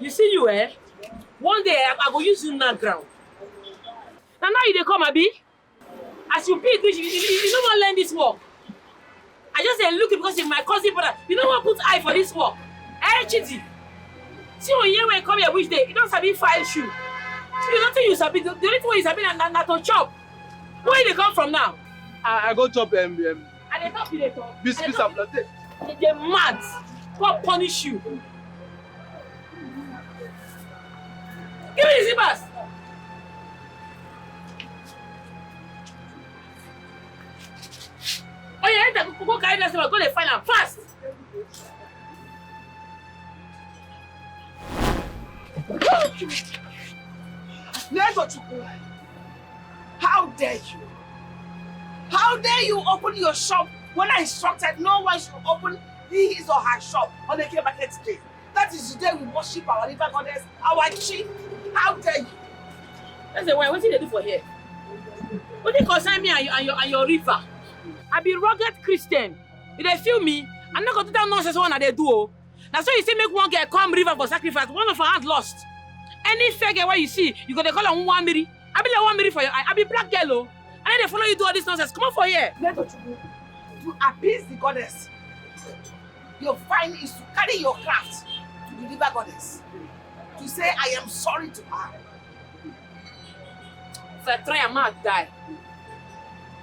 You see you, eh? One day I go use you na ground. Now you dey come, Abi. As you big, you don't want to learn this work. I just say look because it's my cousin brother. You don't want to put eye for this work. Eh, Chitty. See when you come here which day, you don't sabi file shoe. See, nothing you sabi. The only thing you sabi na to chop. Where they come from now? I go chop And they talk to them. biscuits and plantain. They're mad. God punish you. Give me the zippers. Oh yeah, go carry that zipper. Go dey find am fast. How dare you? How dare you open your shop when I instructed no one should open his or her shop on the Eke Market Day? That is the day we worship our river goddess, our chief. How dare you? That's the way. What did they do for here? What did concern me and your river? I be rugged Christian. If they feel me, I'm not going to tell nonsense one that they do. Now so you say make one girl come river for sacrifice, one of her hand lost. Any fair girl where you see, you got to call her 1 miri. I be like 1 miri for you. I be black girl. And then they follow you do all this nonsense. Come on for here. To appease the goddess, your fine is to carry your craft to the river goddess. To say I am sorry to her. If I try, I might die.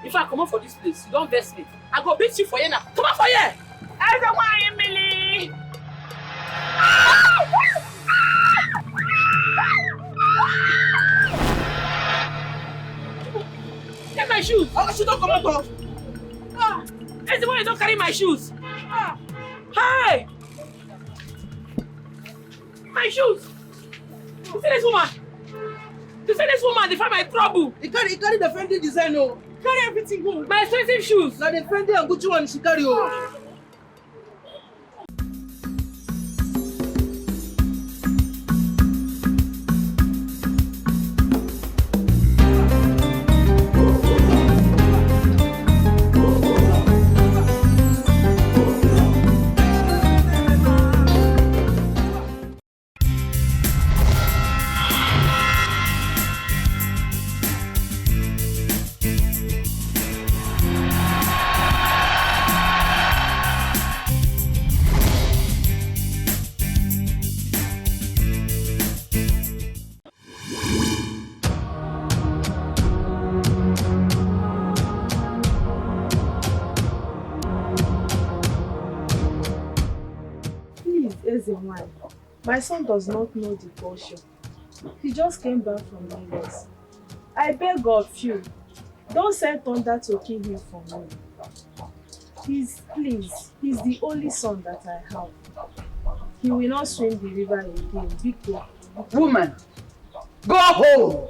If I come out for this place, you don't vex me. I go beat you for here now. Come on for here. Everyone, Emily. Get my shoes. Oh, she don't come out. That's the one you don't carry my shoes. Hey! My shoes. You see this woman? You see this woman? They find my trouble. He carry the Fendi design, oh. Carry everything home. My expensive shoes. Now the Fendi and Gucci one she carry, oh. My son does not know the culture. He just came back from Lagos. I beg of you, don't send thunder to kill him for me. He's the only son that I have. He will not swim the river again. Biko. Woman, go home.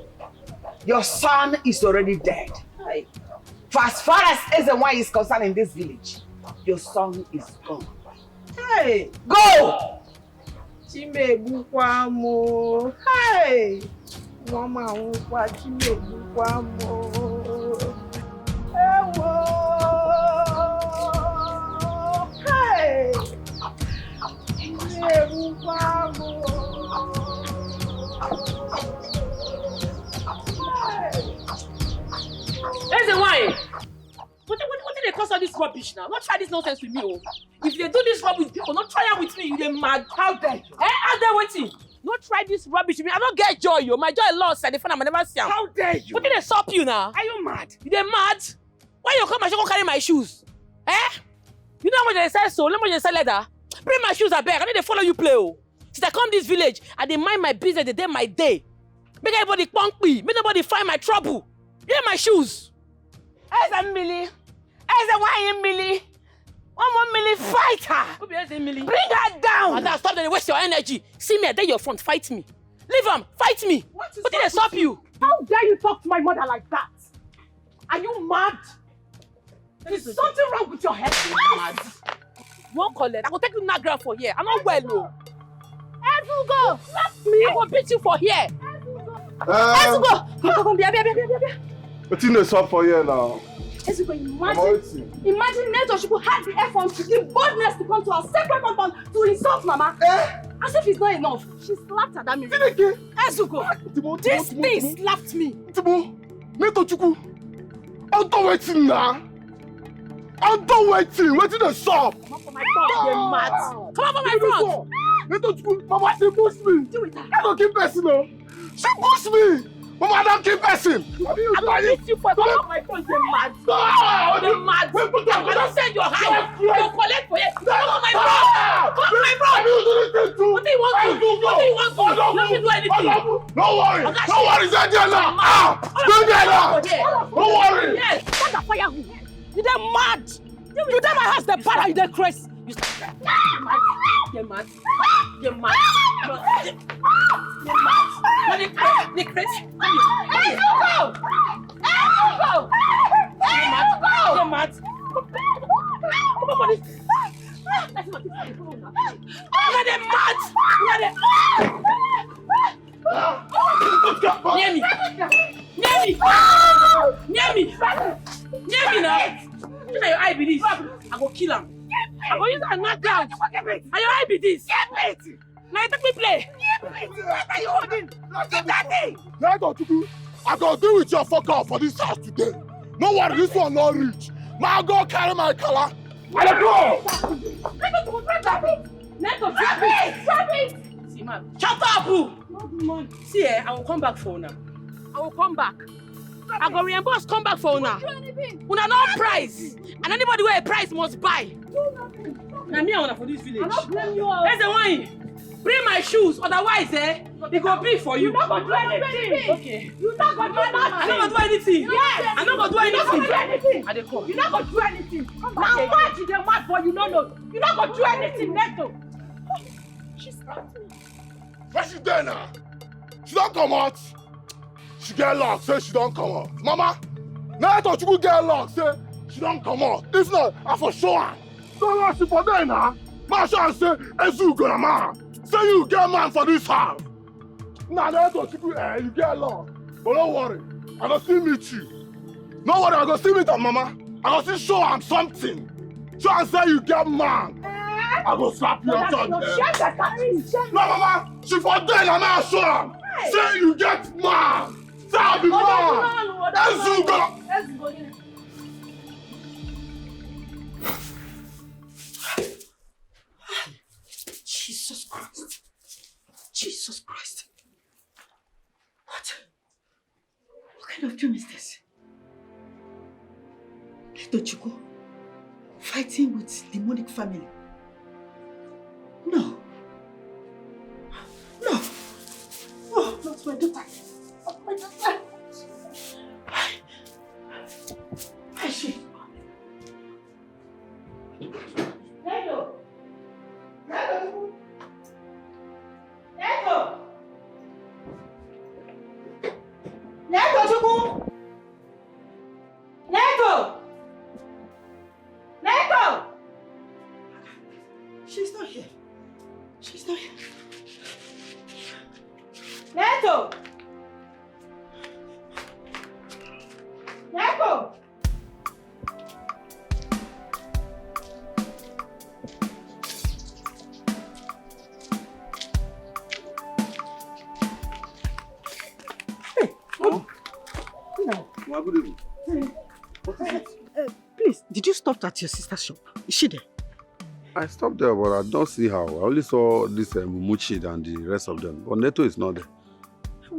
Your son is already dead. Hi. For as far as NWANYI is concerned in this village, your son is gone. Hey! Go! Chimebukwamo. Hey! Mama unkwa Chimebukwamo. Ewo! Hey! Chimebukwamo. NWANYI! What did they cause all this rubbish now? Not try this nonsense with me, oh. If they do this rubbish with people, not try it with me, you're mad. How dare you? How dare waiting? Not try this rubbish with me. I don't get joy, yo. My joy lost. I defend. I never see them. How dare you? What did they stop you now? Are you mad? They mad? Why you come and go carry my shoes? Eh? You know how much they sell so? How much they sell leather? Bring my shoes back. I need to follow you play, oh. Since I come this village, I dey mind my business the day my day. Make everybody punk me. Make nobody find my trouble. Get my shoes. NWANYI. 1 more milli, fight her! Bring her down! And now stop them, waste your energy. See me, I dare your front, fight me. Leave them, fight me. What did they stop you? How dare you talk to my mother like that? Are you mad? Is something wrong with your head? Mad. You won't call it. I will take you Nagra for here. I'm not well, no. Ezugo! Slap me! I will beat you for here. Ezugo! Come, What in the shop for here now? Ezugo, imagine Neto Shuku had the effort, the boldness to come to our separate compound to insult Mama. As if it's not enough. She slapped at that mirror. Ezugo, this thing slapped me. Timo, Neto Chuku. I'm done waiting now. I'm done waiting. Waiting to stop. Come on for my front, you're mad. Come on for my front. Neto Chuku, Mama, she pushed me. Do it. I don't keep pressing her. She pushed me. Mama, I don't keep pressing. I'm gonna hit you for come on my front, you're mad. You're mad. I'm gonna send your house. You'll collect for it. Come on my front. Come on my front. What do you want to do? What do you want to do? Let me do anything. Don't worry. Don't worry. Stay there now. Stay there now. Don't worry. Yes. What the fire? You dey mad. You dey my house, the para, you dey crazy. You You're mad. You're mad. You're mad. The crazy. You're mad. Come on, buddy. Near me. Near me now. Look at your eye be this. I go kill him. I go use a knockout. And your eye be this. Now you take me play. What are you holding? Give that thing. I gotta deal with your fuck off for this house today. No worry, this one not reach. Now go carry my color. Let go! Drop it! See, man. Shut up, boo! See, I will come back for now. I will come back. I go reimburse, come back for now. Una no price. And anybody with a price must buy. Now me, I want for this village. I don't blame you. Here's the wine. Bring my shoes, otherwise, it go big for you. You're not going to do anything. Okay. You're not going to do anything. I'm not going to do anything. Yes. I'm not going to do anything. You're not going to do anything. I dey come. You're not going to do anything. Now what? You're mad, but you don't know. You're not going to do anything, Neto. She slapped me. Where she there now? She don't come out. She get locked, say she don't come out. Mama, now I thought you could get locked, say she don't come out. If not, I for sure. Don't rush for there now. My son say, Ezu gonna man. Say you get man for this house. Now I thought you get locked. But don't worry, I go still meet you. No worry, I go still meet her mama. I go still show am something. Show am say you get man. I go slap you on top there. No, mama, she for there now, I show am. Say you get man. Say I be man. Ezu gonna. Jesus Christ. Jesus Christ. What kind of dream is this? Don't you go fighting with demonic family? No. No. Oh, not my daughter. Not my daughter. Where is she? Neto! Neto! Neto! Neto, Chukwu! Neto! Neto! She's not here. She's not here. Neto! Neto! Good evening. What is it? Please, did you stop at your sister's shop? Is she there? I stopped there, but I don't see her. I only saw this Mumuchi and the rest of them. But Neto is not there.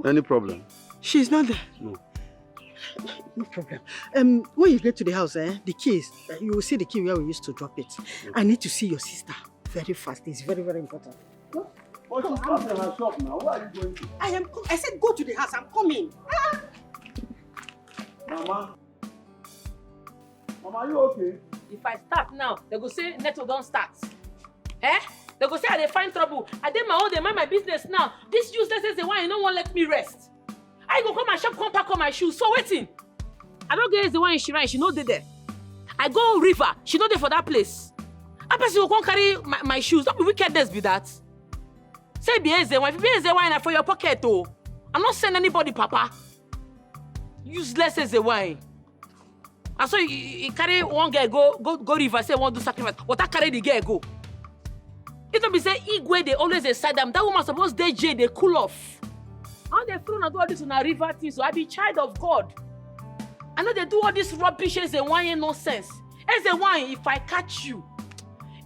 Any problem? She's not there? No. No problem. When you get to the house, the keys, you will see the key where we used to drop it. Okay. I need to see your sister very fast. It's very, very important. Go. But she's not in her shop now. Where are you going to? I said go to the house. I'm coming. Mama? Mama, are you okay? If I start now, they go say Neto don't start. Eh? They go say I dey find trouble. I dey my own, they mind my business now. This useless is the one you don't want let me rest. I go come my shop, come pack on my shoes. So waiting. I don't get the one in Shirai, she no dey there. I go river, she no dey for that place. I person will come carry my shoes. Don't be wickedness be that. Say be EZE one. If be EZE one for your pocket oh. I'm not sending anybody, Papa. Useless EZE one. And so you carry one girl go river, say want do sacrifice. What I carry the girl go. It don't be say Igwe, they always decide them. That woman supposed they jail, they cool off. How they throw and do all this on a river thing, so I be child of God. I know they do all this rubbish as a wine nonsense. As a wine, if I catch you,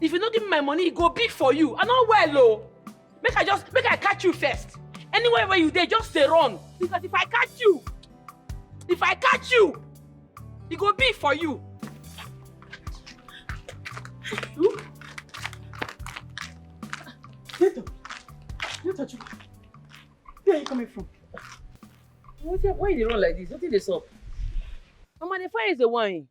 if you don't give me my money, it go big for you. I know well, oh. Make I catch you first. Anywhere where you there, just stay run. Because if I catch you, it go big for you. Where are you coming from? Why you run like this? What is this up? Mama, the fire is the wine.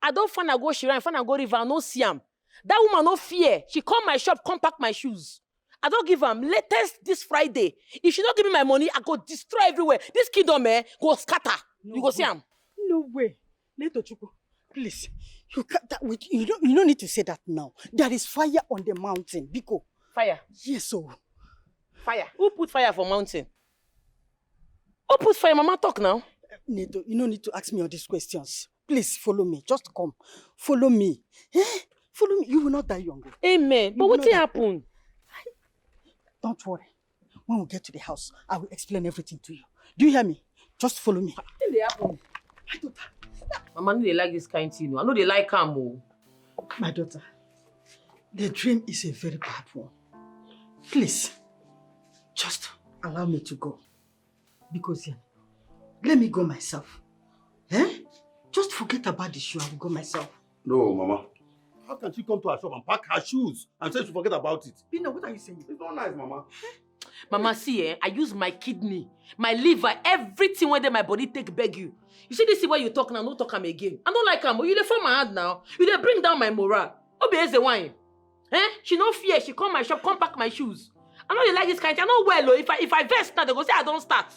I don't find I go Shiran, find I go river, I no see am. That woman no fear. She come my shop, come pack my shoes. I don't give am. Latest this Friday. If she don't give me my money, I go destroy everywhere. This kingdom, go scatter. No, you go see am. No way. Neto Chuku, please. You can't, you don't need to say that now. There is fire on the mountain. Biko. Fire. Yes, so. Fire. Who put fire for mountain? Who put fire? Mama talk now. Neto, you don't need to ask me all these questions. Please follow me. Just come. Follow me. Follow me. You will not die young. Amen. But what happened? Don't worry. When we get to the house, I will explain everything to you. Do you hear me? Just follow me. What did happen? My daughter. Mama, I know they like this kind of thing. I know they like calm. My daughter, the dream is a very bad one. Please, just allow me to go. Because let me go myself. Just forget about the shoe. I will go myself. No, Mama. How can she come to her shop and pack her shoes and say she forget about it? Pino, what are you saying? It's not nice, Mama. Mama, see, I use my kidney, my liver, everything when my body take beg you. You see this is why you talk now, no talk am again. I don't like am, but you dey form my hand now. You dey bring down my morale. Obi EZE wine. She no fear, she come my shop, come pack my shoes. I know they like this kind of thing. I know well, if I vex now, they go say I don't start.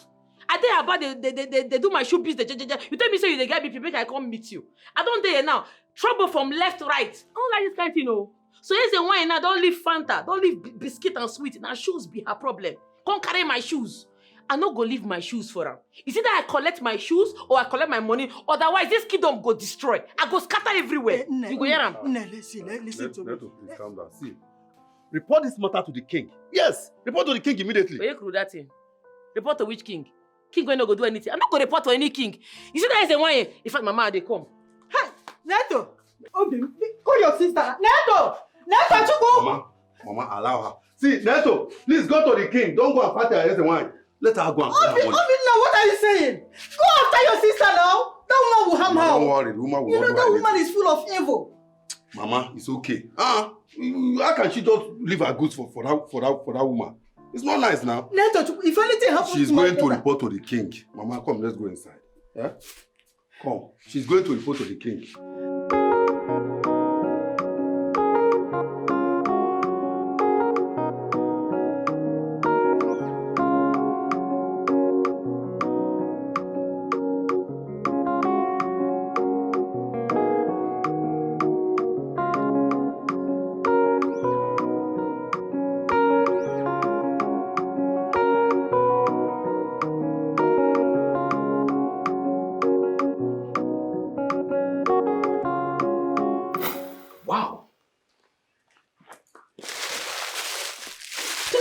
I tell about they do my shoe business. You tell me say you dey get BP, make I come meet you. I don't there now. Trouble from left, right. I don't like this kind of thing, no. So EZE wine now, don't leave Fanta, don't leave biscuit and sweet. Now shoes be her problem. Come carry my shoes. I no go leave my shoes for her. Is it that I collect my shoes or I collect my money? Otherwise, this kingdom go destroy. I go scatter everywhere. You go hear him? Listen to me. Please calm down. See, report this matter to the king. Yes, report to the king immediately. Where you crew that thing? Report to which king? King going to go do anything. I'm not going to report to any king. You see that is the one. In fact, Mama, they come. Hey, Neto! Call your sister. Neto! Neto, Chuku! Mama, allow her. See, Neto, please go to the king. Don't go and fight her EZE wine. Let her go and fight her money. Now, what are you saying? Go after your sister now. That woman will harm her. Don't worry, the woman will You know not that do woman anything. is full of evil. Mama, it's okay. How can she just leave her goods for that woman? It's not nice now. Neto, if anything happens She's to my going to daughter, report to the king. Mama, come, let's go inside. Yeah? Come. She's going to report to the king.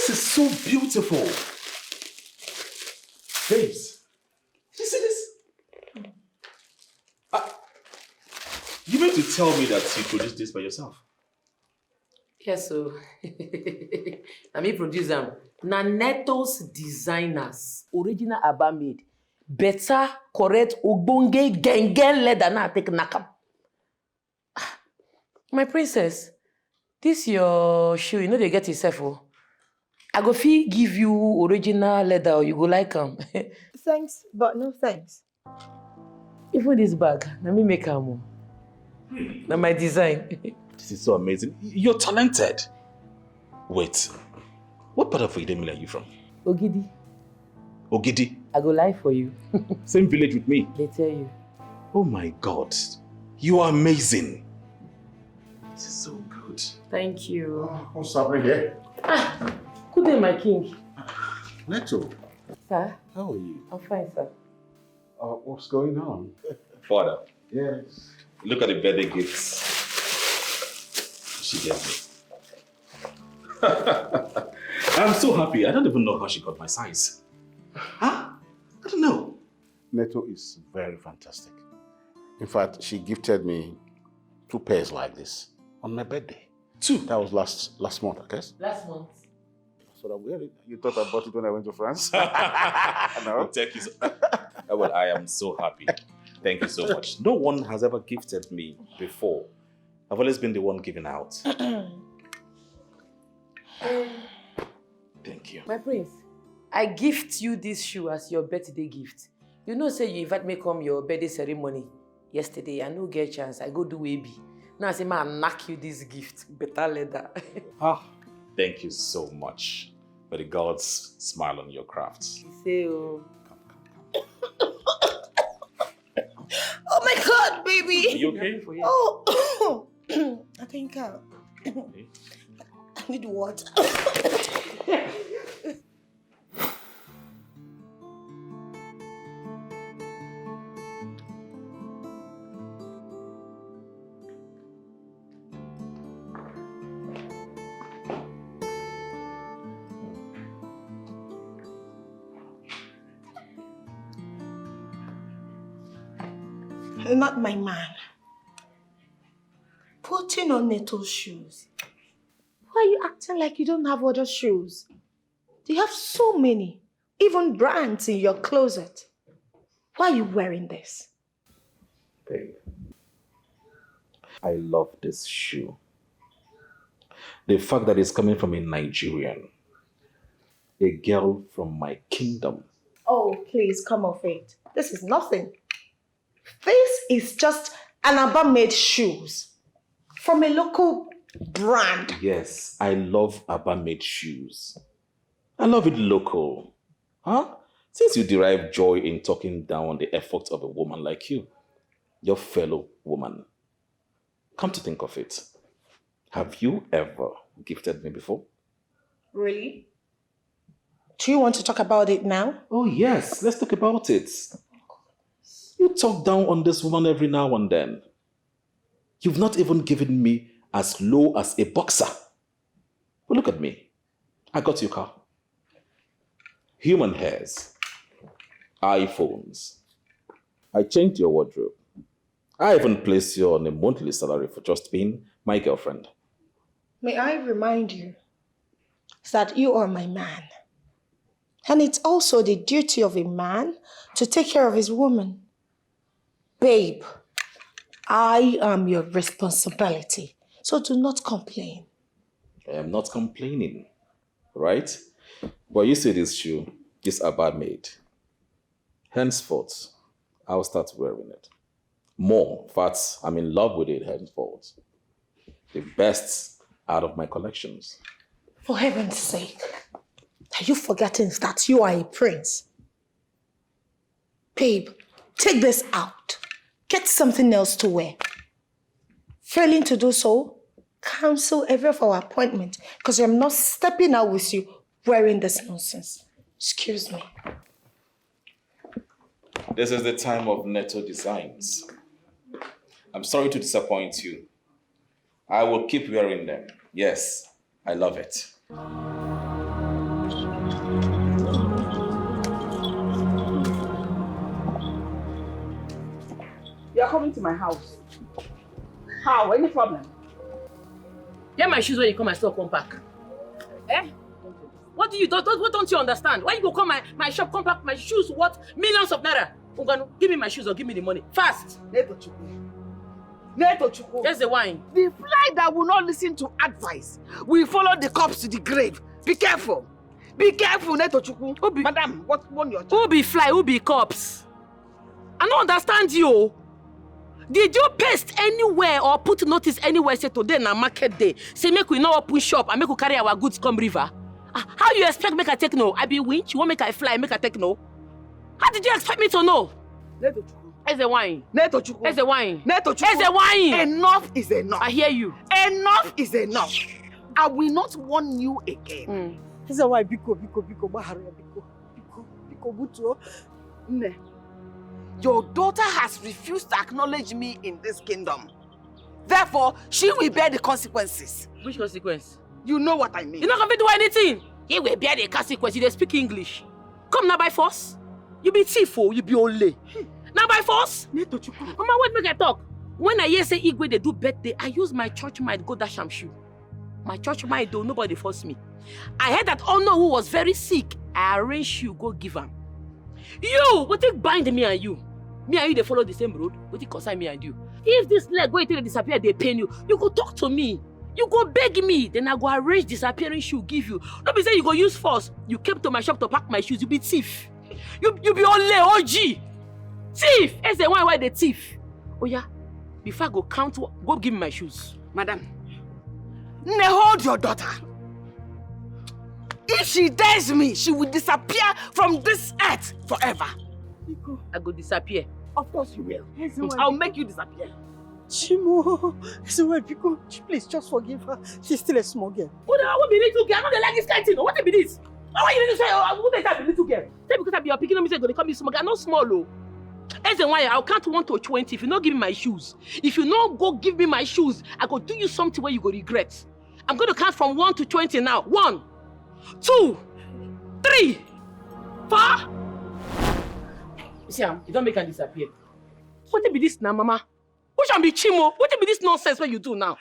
So beautiful. Babes, you see this? You meant to tell me that you produced this by yourself? Yes, so. I mean, produce them. Na Neto's designers, original Abba made. Better, correct, ogbonge, gengen leather na take nakam. My princess, this your shoe, you know they get yourself, oh. I go fee give you original leather or you go like them. Thanks, but no thanks. Even this bag, let me make them. Now my design. This is so amazing. You're talented. Wait, what part of Idemili are you from? Ogidi. Ogidi? I go lie for you. Same village with me. They tell you. Oh my God, you are amazing. This is so good. Thank you. What's happening here? Good day, my king. Neto. Sir? How are you? I'm fine, sir. What's going on? Father. Yes. Look at the birthday gifts she gave me. I'm so happy. I don't even know how she got my size. Huh? I don't know. Neto is very fantastic. In fact, she gifted me 2 pairs like this on my birthday. 2? That was last month, I guess. Last month. So that wear it. You thought I bought it when I went to France? No. Thank you. Well, I am so happy. Thank you so much. No one has ever gifted me before. I've always been the one giving out. Thank you. My prince, I gift you this shoe as your birthday gift. You know, say you invite me come your birthday ceremony yesterday. I no get chance. I go do AB. Now I say, man, knock you this gift. Better leather. Thank you so much for the gods smile on your craft. You say, oh. Oh my God, baby! Are you okay? Oh, I think I need water. Not my man. Putting on Neto's shoes. Why are you acting like you don't have other shoes? You have so many, even brands in your closet. Why are you wearing this? Babe, I love this shoe. The fact that it's coming from a Nigerian, a girl from my kingdom. Oh, please come off it. This is nothing. This is just an Abba-made shoes from a local brand. Yes, I love Abba-made shoes. I love it local. Huh? Since you derive joy in talking down the effort of a woman like you, your fellow woman, come to think of it, have you ever gifted me before? Really? Do you want to talk about it now? Oh yes, let's talk about it. You talk down on this woman every now and then. You've not even given me as low as a boxer. But look at me. I got you a car. Human hairs. iPhones. I changed your wardrobe. I even placed you on a monthly salary for just being my girlfriend. May I remind you that you are my man. And it's also the duty of a man to take care of his woman. Babe, I am your responsibility, so do not complain. I am not complaining, right? But you see this shoe, this Abba made. Henceforth, I'll start wearing it. More, in fact, I'm in love with it henceforth. The best out of my collections. For heaven's sake, are you forgetting that you are a prince? Babe, take this out. Get something else to wear. Failing to do so, cancel every of our appointment because I'm not stepping out with you wearing this nonsense. Excuse me. This is the time of Neto designs. I'm sorry to disappoint you. I will keep wearing them. Yes, I love it. You're coming to my house. How? Any problem? Get my shoes when you come and still come back. Eh? What don't you understand? Why you go come my shop, come back, my shoes worth millions of naira? Unganu, give me my shoes or give me the money. Fast! Neto Chukwu. There's the wine. The fly that will not listen to advice will follow the corpse to the grave. Be careful. Be careful, Neto Chukwu. Madam, what one your child? Who be fly, who be corpse? I don't understand you. Did you paste anywhere or put notice anywhere say today na market day? Say make we not open shop and make we carry our goods come river. How you expect make I take no? I be winch, you want make I fly, make I take no? How did you expect me to know? Neto Chukwu. Where's the wine? Neto Chukwu. Where's the wine? Neto Chukwu. Where's the wine? Enough is enough. I hear you. Enough is enough. I will not warn you again. This is why Biko, Bahara, Biko, Buto. Ne. Your daughter has refused to acknowledge me in this kingdom. Therefore, she will bear the consequences. Which consequence? You know what I mean. You're not going to do anything. You will bear the consequence. You speak English. Come now by force. You be thief, you be only. Now by force. Mama, wait, make I talk. When I hear say Igwe they do birthday, I use my church mind go dash am shoe. My church mind though, nobody force me. I heard that Ono who was very sick, I arrange you go give him. You, what it bind me and you? Me and you they follow the same road. What it concern me and you? If this leg go to disappear, they pain you. You go talk to me. You go beg me. Then I go arrange disappearing shoe give you. Don't be say you go use force. You came to my shop to pack my shoes. You be thief. You be only OG. Thief. It's the one why they thief. Oh yeah. Before I go count, go give me my shoes. Madam, hold your daughter. If she dares me, she will disappear from this earth forever. I go disappear. Of course you will. I'll make you disappear. Chimo, Biko, please just forgive her. She's still a small girl. What I be little girl? I don't like this kind of thing. What be this? Why you need to say, who they say be little girl? Say because I be picking on me, say they call me small girl. I'm not small, though. As and why I'll count 1 to 20 if you not give me my shoes. If you not go give me my shoes, I go do you something where you go regret. I'm going to count from 1 to 20 now. 1, 2, 3, 4. You see, you don't make her disappear. What be this now, Mama? Who shall be Chimo? What be this nonsense what you do now?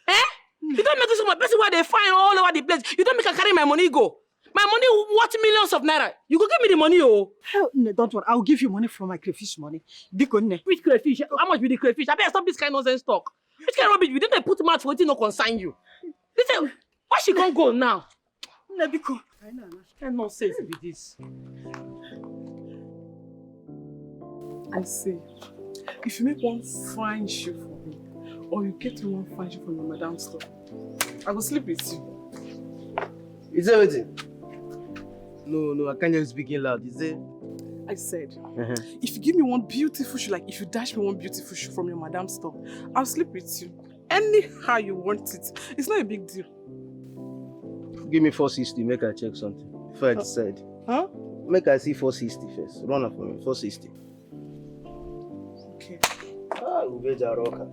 Eh? You don't make this my person where they find all over the place. You don't make her carry my money go. My money worth millions of naira. You go give me the money, oh. Hell, no, don't worry. I'll give you money from my crayfish money. Which crayfish? How much be the crayfish? I better stop this kind of nonsense talk. Which kind of rubbish? You didn't put mouth for it no concern you. Listen, why she can't go now? Nebiko. What kind of nonsense be this? I say, if you make one fine shoe for me, or you get me one fine shoe from your madam store, I will sleep with you. Is everything? No, I can't just speak loud. Is it? I said, if you give me one beautiful shoe, like if you dash me one beautiful shoe from your madam store, I'll sleep with you. Anyhow you want it. It's not a big deal. Give me 460, make I check something. Before I decide. Huh? Make I see 460 first. Run up for me, 460. Okay. Ubeja roka.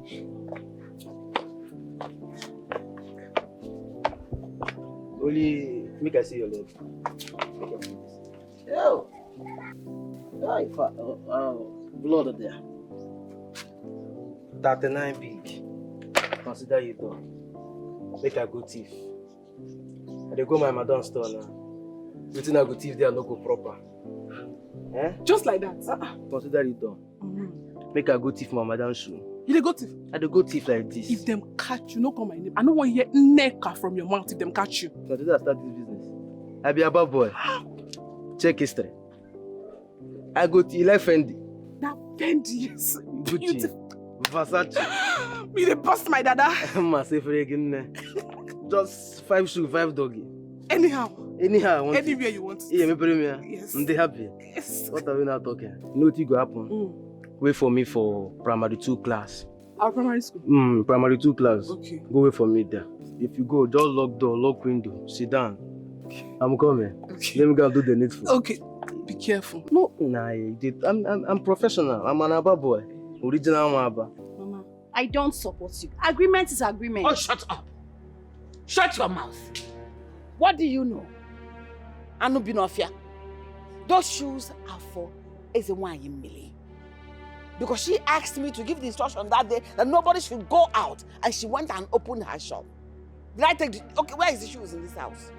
Only make I see your leg. Yo. Blood there. 39 big. Consider you done. Make I go thief. I dey go my madam store now. Waiting I go thief there no go proper. Eh? Just like that. Consider it done. Make I go thief my madam shoe. You dey go thief? I dey go thief like this. If them catch you, no call my name. I don't want to hear neka from your mouth if them catch you. Consider I start this business. I be a bad boy. Check history. I go to like Fendi. Now Fendi, yes. Beautiful. Versace. Me dey bust my dada. Just 5 shoes, 5 doggy. Anyhow. I want anywhere you want. Yeah, me premier. Yes. I'm happy. Yes. What are we now talking? You know what will happen? Wait for me for primary 2 class. Our primary school? Primary 2 class. Okay. Go wait for me there. If you go, just lock door, lock window, sit down. I'm coming. Okay. Let me go and do the needful. Okay. Be careful. No, I'm professional. I'm an Aba boy. Original Aba. Mama, I don't support you. Agreement is agreement. Oh, shut up. Shut your mouth. What do you know? Anubinofia. Those shoes are for NWANYI. Because she asked me to give the instruction that day that nobody should go out, and she went and opened her shop. Did I take the... Okay, where is the shoes in this house?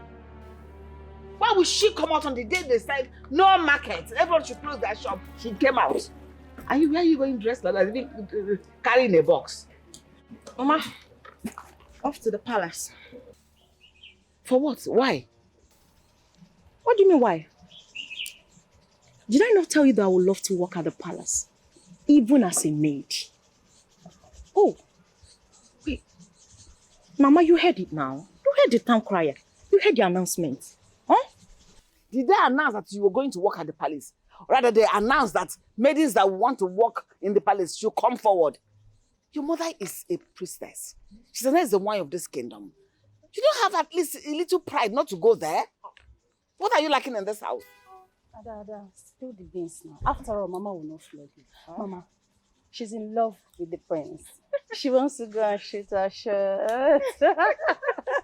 Why would she come out on the day they said no market? Everyone should close their shop. She came out. And where are you going dressed like that? Carrying a box. Mama, off to the palace. For what? Why? What do you mean why? Did I not tell you that I would love to work at the palace? Even as a maid. Oh, wait. Mama, you heard it now. You heard the town crier. You heard the announcement. Huh? Did they announce that you were going to work at the palace? Or rather, they announced that maidens that want to work in the palace should come forward. Your mother is a priestess. She's the one of this kingdom. You don't have at least a little pride not to go there? What are you lacking in this house? Ada, still the beans now. After all, Mama will not flog you. Huh? Mama, She's in love with the prince. She wants to go and shoot her shot.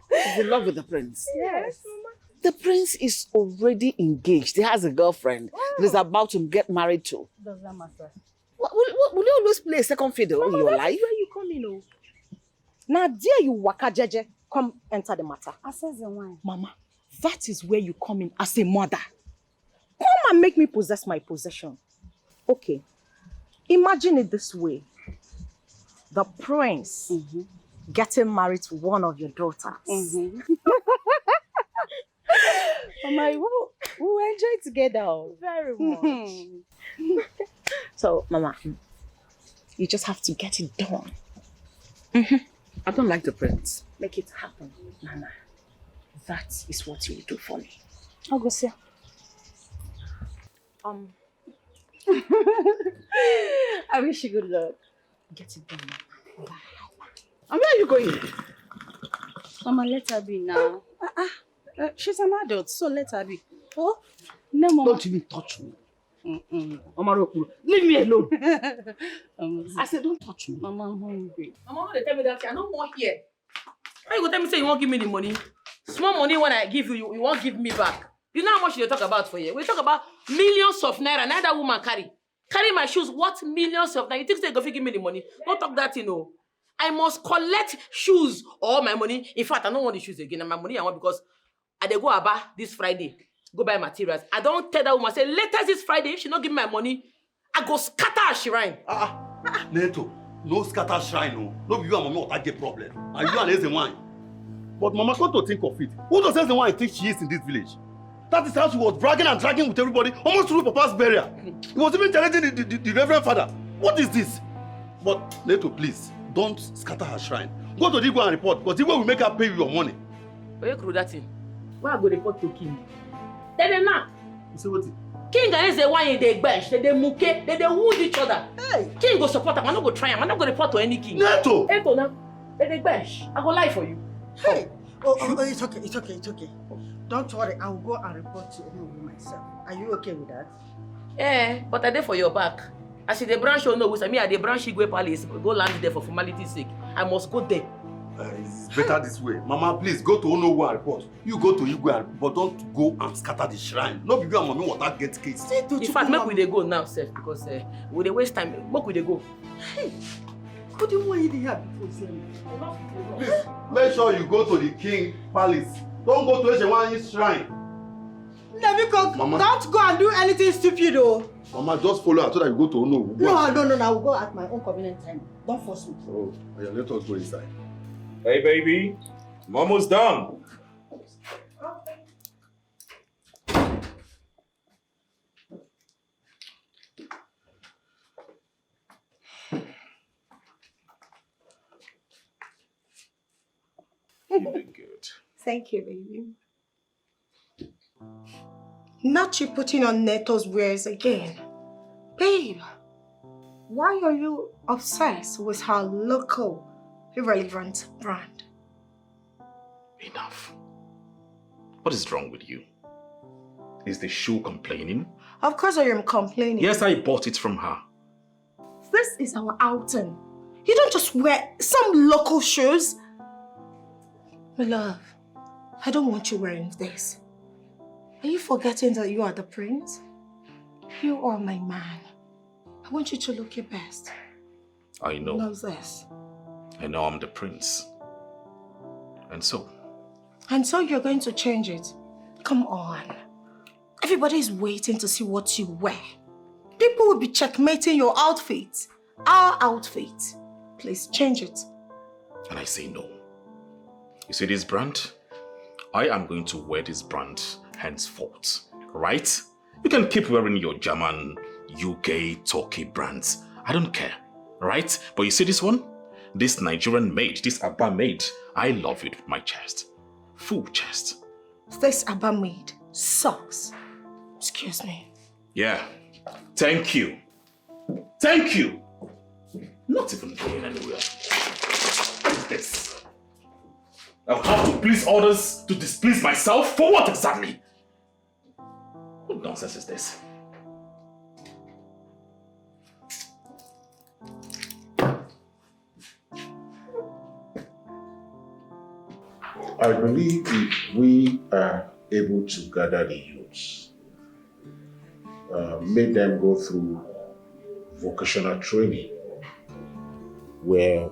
She's in love with the prince. Yes. The prince is already engaged. He has a girlfriend that is about to get married to. Doesn't matter. Will you always play a second fiddle in your life? Where you come in, oh? Now, dear you waka jeje, come enter the matter. Assess the wine. Mama, that is where you come in as a mother. Come and make me possess my possession. Okay, imagine it this way. The prince getting married to one of your daughters. Mama, we'll enjoy together. Very much. So, Mama, you just have to get it done. I don't like the prince. Make it happen, Mama. That is what you will do for me. I'll go see. I wish you good luck. Get it done. Bye. And where are you going? Mama, let her be now. She's an adult, so let her be. Oh, no, Mama. Don't even touch me. Mama, leave me alone. I said, don't touch me. Mama, I'm hungry. Mama, they tell me that I don't want here. How you go tell me say you won't give me the money? Small money when I give you, you won't give me back. You know how much you talk about for you? We talk about millions of naira. Neither woman carry. Carry my shoes, what millions of naira? You think they go give me the money? Don't talk that, you know. I must collect shoes or my money. In fact, I don't want the shoes again. And my money I want because I dey go Aba this Friday. Go buy materials. I don't tell that woman, say, later this Friday, if she not give me my money, I go scatter her shrine. Neto, no scatter shrine, no. No, you and Mama will get problem. And you and EZE. But Mama, come to think of it. Who does EZE think she is in this village? That is how she was bragging and dragging with everybody, almost through Papa's burial. He was even challenging the Reverend Father. What is this? But Neto, please, don't scatter her shrine. Go to Dikeh and report, because Dikeh will make her pay you your money. Where you that thing? Why I go report to King? Then now. You say what? King and NWANYI they bench, they muke, they wound each other. Hey. King go support him, I'm not go try him, I'm not go report to any king. Neto! Neto now, they bench. I go lie for you. Hey! Oh, it's okay. Don't worry, I will go and report to you myself. Are you okay with that? Yeah, but I dey for your back. I see the branch no with me, I dey branch Igwe Palace, go land there for formality's sake. I must go there. It's better this way. Mama, please go to Nollywood and report. You go to Igwe, but don't go and scatter the shrine. No, you and Mommy will not get case. In fact, make we dey go now, sir, because we dey waste time. Make we dey go. Hey, what do you want to have before Please, make sure you go to the King Palace. Don't go to NWANYI's shrine. Mama, don't go and do anything stupid, though. Mama, just follow her so that you go to Nollywood. No, I will go at my own convenient time. Don't force me. Oh, yeah, let us go inside. Hey, baby. I'm almost done. You're doing good. Thank you, baby. Not you putting on Neto's wares again. Babe, why are you obsessed with her local irrelevant brand? Enough. What is wrong with you? Is the shoe complaining? Of course I am complaining. Yes, I bought it from her. This is our outing. You don't just wear some local shoes. My love, I don't want you wearing this. Are you forgetting that you are the prince? You are my man. I want you to look your best. I know. Love this. I know I'm the prince. And so? And so you're going to change it? Come on. Everybody is waiting to see what you wear. People will be checkmating your outfit. Our outfit. Please change it. And I say no. You see this brand? I am going to wear this brand henceforth. Right? You can keep wearing your German, UK, Turkey brands. I don't care. Right? But you see this one? This Nigerian made, this Abba made, I love it with my chest. Full chest. This Abba made sucks. Excuse me. Yeah. Thank you. Thank you. Not even going anywhere. What is this? I'll have to please others to displease myself? For what exactly? What nonsense is this? I believe if we are able to gather the youths, make them go through vocational training where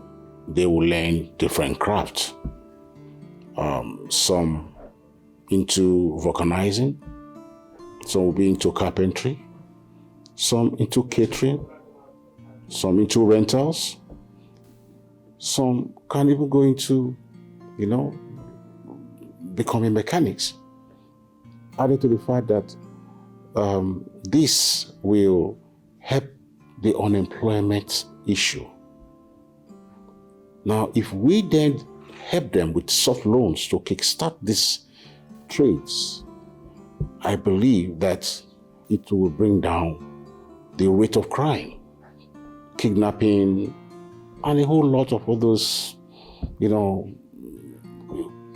they will learn different crafts. Some into vulcanizing, some will be into carpentry, some into catering, some into rentals, some can even go into, becoming mechanics. Added to the fact that this will help the unemployment issue. Now, if we then help them with soft loans to kickstart these trades, I believe that it will bring down the rate of crime, kidnapping, and a whole lot of others,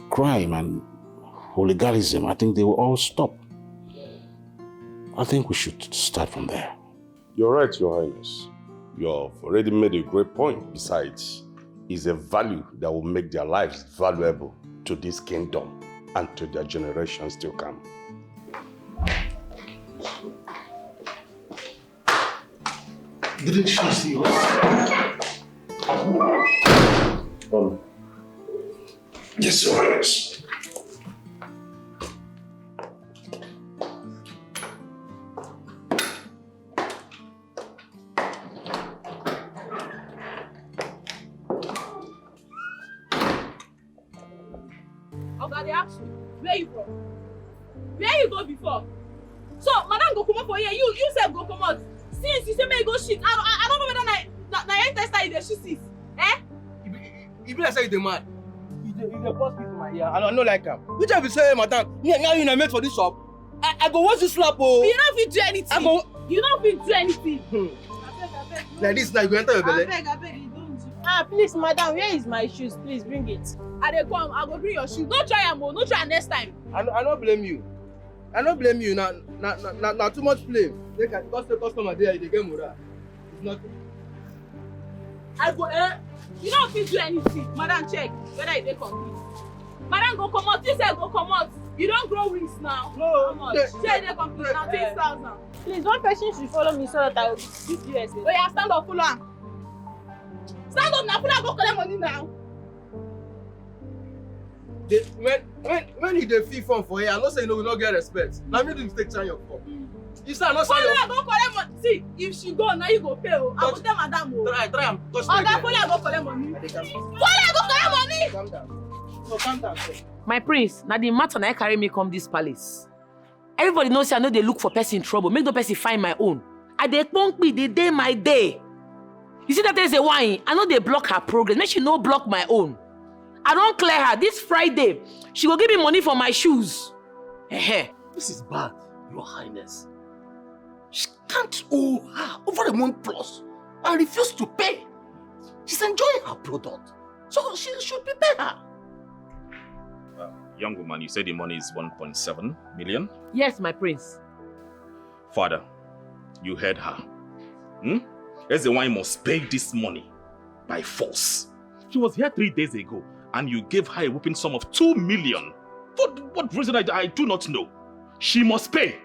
crime and hooliganism. I think they will all stop. I think we should start from there. You're right, Your Highness. You've already made a great point. Besides, it's a value that will make their lives valuable to this kingdom and to their generations to come. Didn't she see us? Yes, Your Highness. Oga, they ask you, where you from? Where you go before? So, madam go come up for here, you said go come out. Since you say may go shit, I don't know whether na intestine you dey shit sis. Eh? You be like say you dey mad. You dey pass me for my ear. I don't like him. Which I be say, madam, now you na made for this shop. I go watch you slap oh. You don't fit do anything. You don't fit do anything. Abeg. Like this now you go enter your belly. Abeg, you don't do. Please, madam, where is my shoes? Please bring it. I dey come, I go bring your shoes. Don't try am, no try next time. I don't blame you. I don't blame you. Now too much blame. They can cost the customer there, they get morale. It's nothing. I go you don't fit do anything. Madam, check whether it dey complete. Madam go come out, you say go come out. You don't grow wings now. No. How much? Say they complete now, 6,000. Please, one person should follow me so that I will give you a say. Oh yeah, stand up, full on. Stand up now, full on, go collect money now. When you dey feel fun for here, I know say you know we don't get respect. Now me do take time your call. You say I not say your go collect money. See, if she go, now you go pay. I go tell madam. Try am. Oga, follow go collect money. Follow go collect money. Calm down. No, calm down. My prince, now the matter na carry me come this palace. Everybody knows I know they look for person trouble. Make no person find my own. I dey punk me the day my day. You see that there's a wine. I know they block her progress. Make she no block my own. I don't clear her. This Friday, she will give me money for my shoes. This is bad, Your Highness. She can't owe her over a month plus and refuse to pay. She's enjoying her product, so she should prepare her. Young woman, you said the money is 1.7 million? Yes, my prince. Father, you heard her. EZE must pay this money by force. She was here 3 days ago and you gave her a whooping sum of 2 million. For what reason I do not know. She must pay.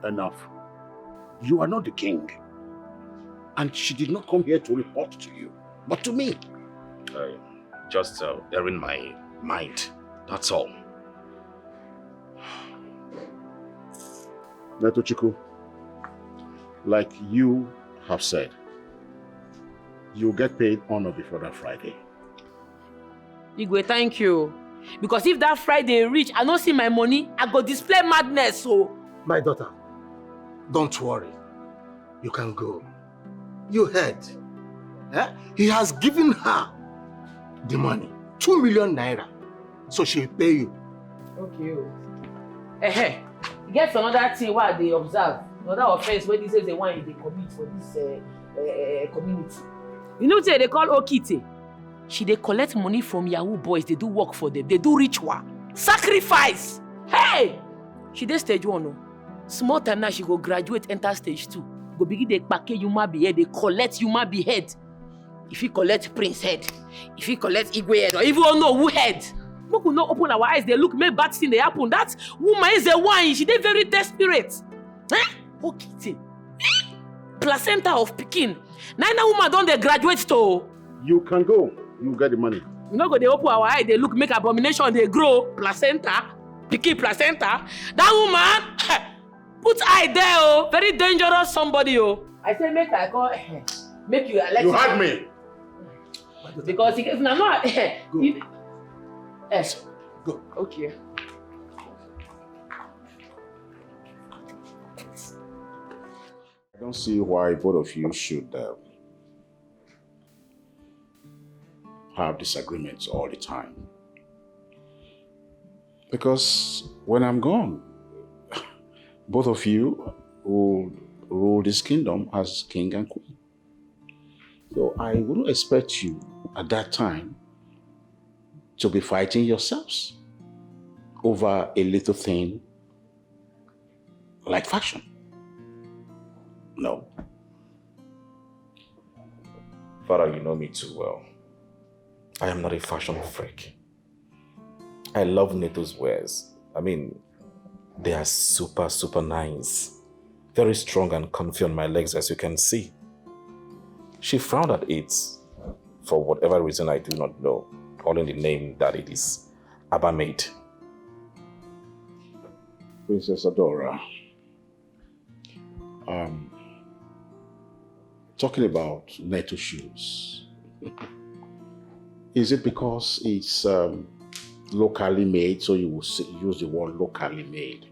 Enough. You are not the king. And she did not come here to report to you, but to me. Just airing my mind. That's all. Netochukwu, like you have said, you'll get paid on or before that Friday. Igwe, thank you. Because if that Friday reach, I don't see my money, I go display madness. So, my daughter, don't worry. You can go. You heard. He has given her the money, 2 million naira. So she'll pay you. Okay. You get another thing why they observe. Another offense where this is the one they commit for this community. You know what they call Okite? They collect money from Yahoo boys. They do work for them. They do ritual. Sacrifice. Hey! She did stage 1. No? Small time now, she go graduate, enter stage 2. Go begin they pack human behead. They collect human behead. If he collect prince head, if he collect Igwe head, or even know who head, we could not open our eyes. They look, make bad thing they happen. That woman is a wine. She did very desperate. Eh? Okay. Placenta of Pekin. Now woman don't they graduate to. You can go. You get the money. We not go they open our eye. They look, make abomination. They grow placenta, Pekin placenta. That woman put eye there. Oh, very dangerous somebody. Oh, I say make I go. Make you elect. You had me. Because if not, Go. Yes. Go. Okay. I don't see why both of you should have disagreements all the time. Because when I'm gone, both of you will rule this kingdom as king and queen. So I wouldn't expect you at that time to be fighting yourselves over a little thing like fashion. No. Father, you know me too well. I am not a fashion freak. I love Neto's wares. I mean, they are super, super nice. Very strong and comfy on my legs, as you can see. She frowned at it for whatever reason I do not know, calling the name that it is Abba made. Princess Adora, talking about Neto shoes, is it because it's locally made, so you will use the word locally made?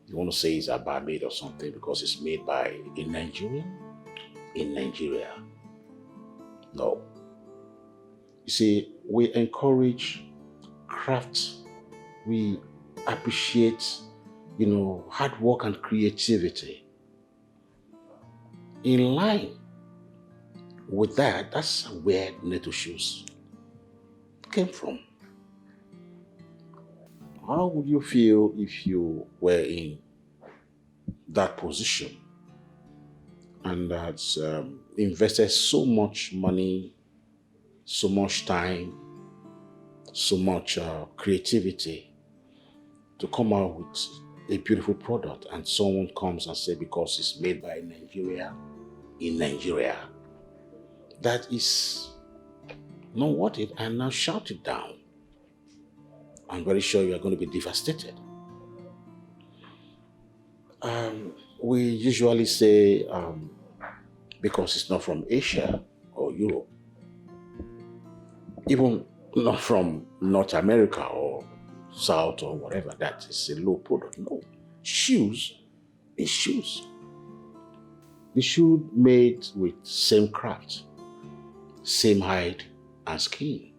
You want to say it's Abba made or something because it's made by a Nigerian in Nigeria? No. You see, we encourage craft. We appreciate, hard work and creativity. In line with that, that's where Neto shoes came from. How would you feel if you were in that position and had invested so much money, so much time, so much creativity to come out with a beautiful product, and someone comes and says because it's made by Nigeria in Nigeria, that is not worth it, and now shout it down? I'm very sure you are going to be devastated. We usually say because it's not from Asia or Europe, even not from North America or South or whatever, that is a low product. No, shoes is shoes. The shoe made with same craft, same hide and skin,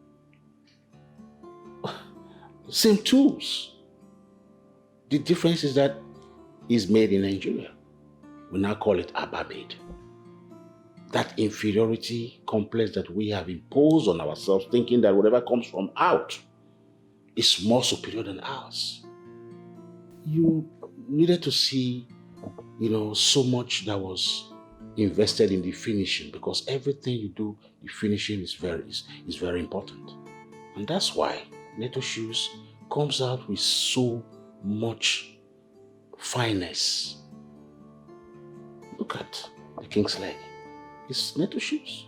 same tools. The difference is that it's made in Nigeria. We now call it Abba made. That inferiority complex that we have imposed on ourselves, thinking that whatever comes from out is more superior than ours. You needed to see, so much that was invested in the finishing, because everything you do, the finishing is very important. And that's why Neto shoes comes out with so much fineness. Look at the king's leg. It's Neto shoes.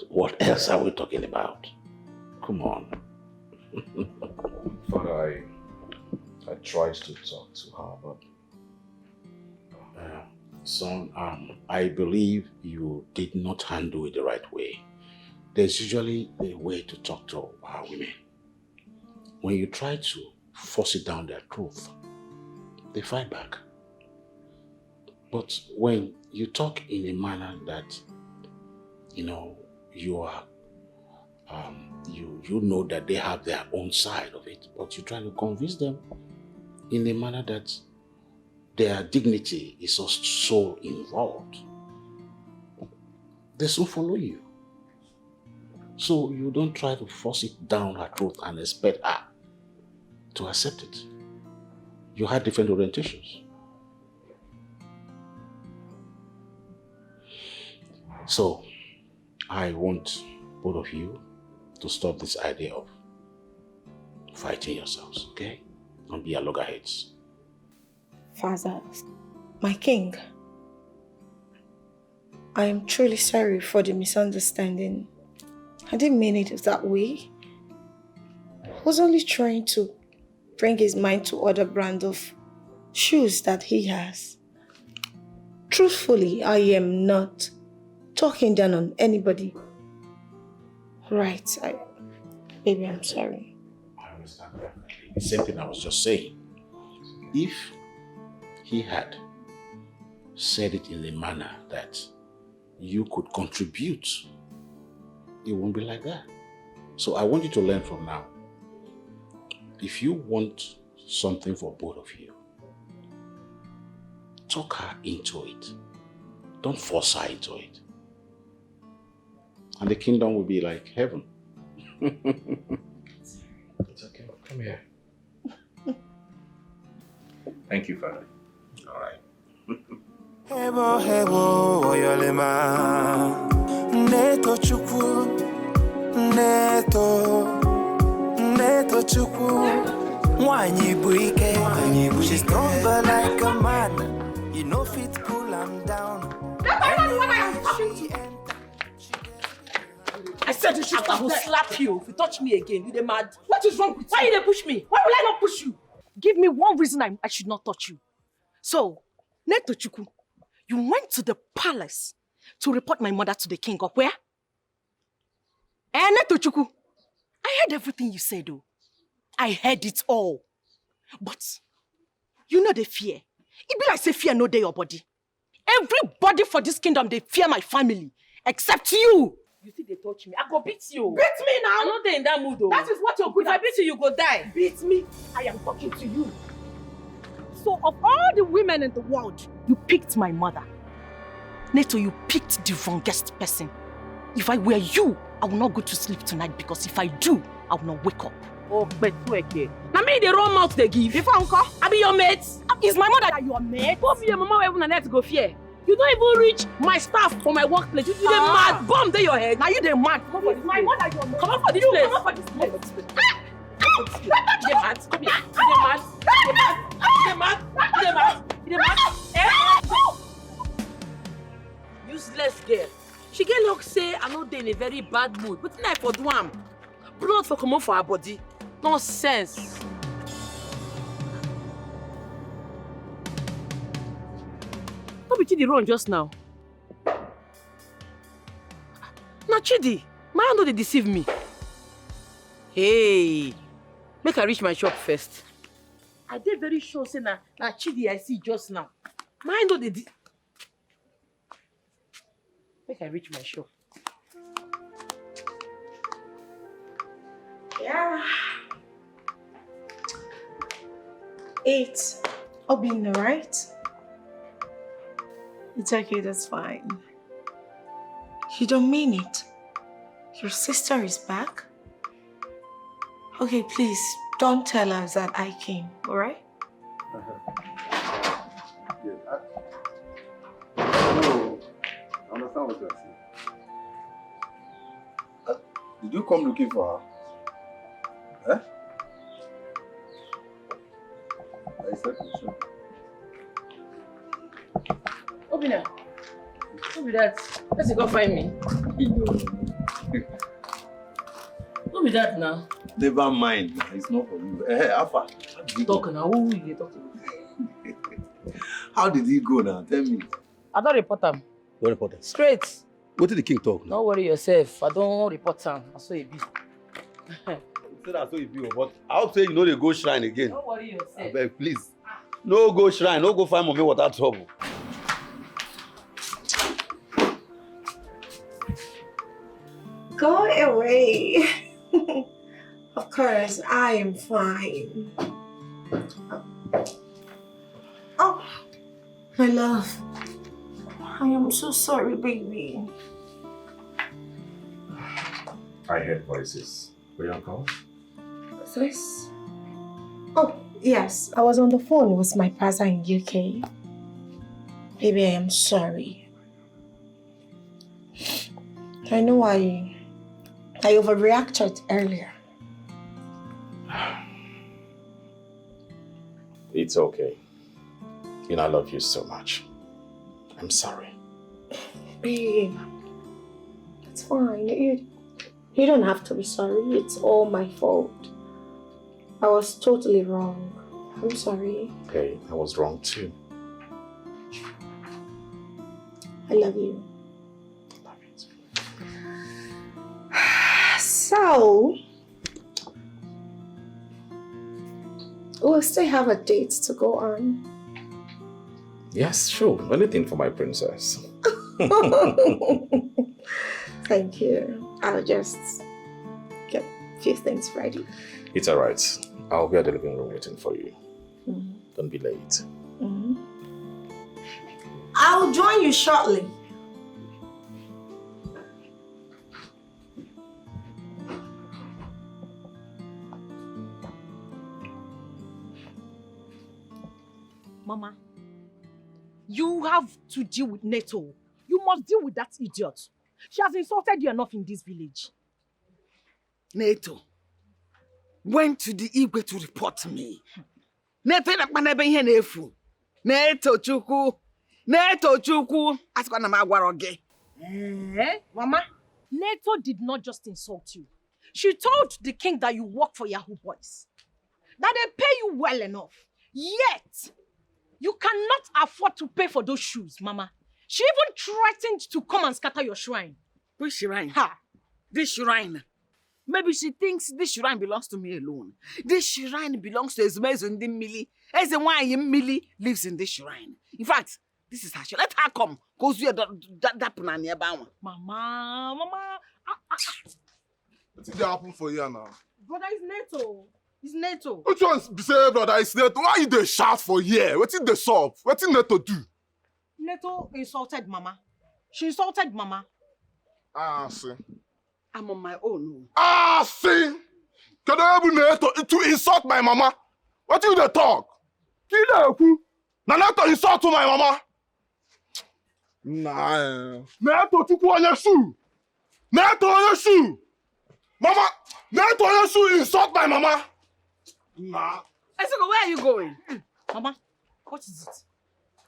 What else are we talking about? Come on. Father, I tried to talk to her, but... Son, I believe you did not handle it the right way. There's usually a way to talk to our women. When you try to force it down their throat, they fight back. But when you talk in a manner that, you are, you know that they have their own side of it, but you're trying to convince them in a manner that their dignity is so involved, they soon follow you. So you don't try to force it down her throat and expect her to accept it. You had different orientations. So I want both of you to stop this idea of fighting yourselves, okay? Don't be a loggerheads. Father, my king, I am truly sorry for the misunderstanding. I didn't mean it that way. I was only trying to bring his mind to other brand of shoes that he has. Truthfully, I am not talking down on anybody. Right, baby, I'm sorry. I understand perfectly. The same thing I was just saying. If he had said it in a manner that you could contribute, it won't be like that. So I want you to learn from now. If you want something for both of you, talk her into it. Don't force her into it. And the kingdom will be like heaven. It's okay. Come here. Thank you, Father. All right. Hebo hebo oyolema neto chukwu neto chukwu NWANYI bụ ike she's stronger like a man you know fit pull am down. I said you should stop. I will slap you if you touch me again. You the mad? What is wrong with you? Why you dey push me? Why will I not push you? Give me one reason I should not touch you. So, Netochukwu, you went to the palace to report my mother to the king of where? Netochukwu, I heard everything you said, though. I heard it all. But, you know the fear. It be like say fear no dey your body. Everybody for this kingdom, they fear my family, except you. You see they touch me. I go beat you. Beat me now. I'm not there in that mood, though. That is what you're good at. If I beat you, you go die. Beat me. I am talking to you. So of all the women in the world, you picked my mother. Neto, you picked the wrongest person. If I were you, I will not go to sleep tonight because if I do, I will not wake up. Oh, but okay. Now me the wrong mouth they give. If uncle, I be your mate. Is my mother your mate? Both your mama will even let go fear. You don't even reach my staff for my workplace. You the mad bomb there your head. Now you the mad. Come on, my mother your mate. Come on for this place. Come on for this place. You the mad. Come here. You the mad. You the mad. You the mad. You the mad. Useless girl. She get luck say I know they in a very bad mood. But tonight for do am. Blood for come on for her body. Nonsense. Don't be Chidi run just now. Now Chidi, my hand don't they deceive me. Hey, make I reach my shop first. I did very sure say na Chidi I see just now. My hand don't they make I reach my shop. Yeah. 8. Obin, right? It's okay, that's fine. You don't mean it. Your sister is back? Okay, please, don't tell her that I came, alright? I understand what you're saying. Did you come looking for her? Eh? I said for sure. Obina, who be that? Let's go find me. Who be that now? Never mind, it's not for you. Hey, Alpha. Talk now, who will you talk to? How did he go now? Tell me. I don't report him. Don't report him. Straight. What did the king talk now? Don't worry yourself. I don't report him. I saw it be. Say that so it be, but I hope say you know they go shrine again. Don't worry yourself. I beg, please. No go shrine, no go find mommy without trouble. Go away. Of course, I am fine. Oh, my love. I am so sorry, baby. I heard voices. Were you on call? This? Oh, yes. I was on the phone with my brother in UK. Baby, I am sorry. I know I overreacted earlier. It's okay. You know, I love you so much. I'm sorry. Babe, it's fine. You don't have to be sorry. It's all my fault. I was totally wrong. I'm sorry. Okay, I was wrong too. I love you. Love you too. So, we'll still have a date to go on. Yes, sure. Anything for my princess. Thank you. I'll just get a few things ready. It's alright. I'll be at the living room waiting for you. Don't be late. I'll join you shortly. Mama, you have to deal with Neto. You must deal with that idiot. She has insulted you enough in this village. Neto went to the Igwe to report me. Neto Chukwu. Ask what Mama, Neto did not just insult you. She told the king that you work for Yahoo boys. That they pay you well enough. Yet, you cannot afford to pay for those shoes, Mama. She even threatened to come and scatter your shrine. Which shrine? Ha! This shrine. Maybe she thinks this shrine belongs to me alone. This shrine belongs to Ezmezundi Mili. NWANYI Mili lives in this shrine. In fact, this is her shrine. Let her come. Because we are that Mama. What's the happen for you now? Brother, it's Neto. It's Neto. Which one's say brother? It's Neto. Why you dey shout for here? What's the solve? What's Neto do? Neto insulted Mama. She insulted Mama. Ah, see. I'm on my own. Ah, see. Can I able Neto to insult my mama? What you dey talk? Na Neto insult to my mama. Nah. Neto Chukwu on your shoe. Neto on your shoe. Mama, Neto on your shoe insult my mama. Nah. Esoko, where are you going? Mama, what is it?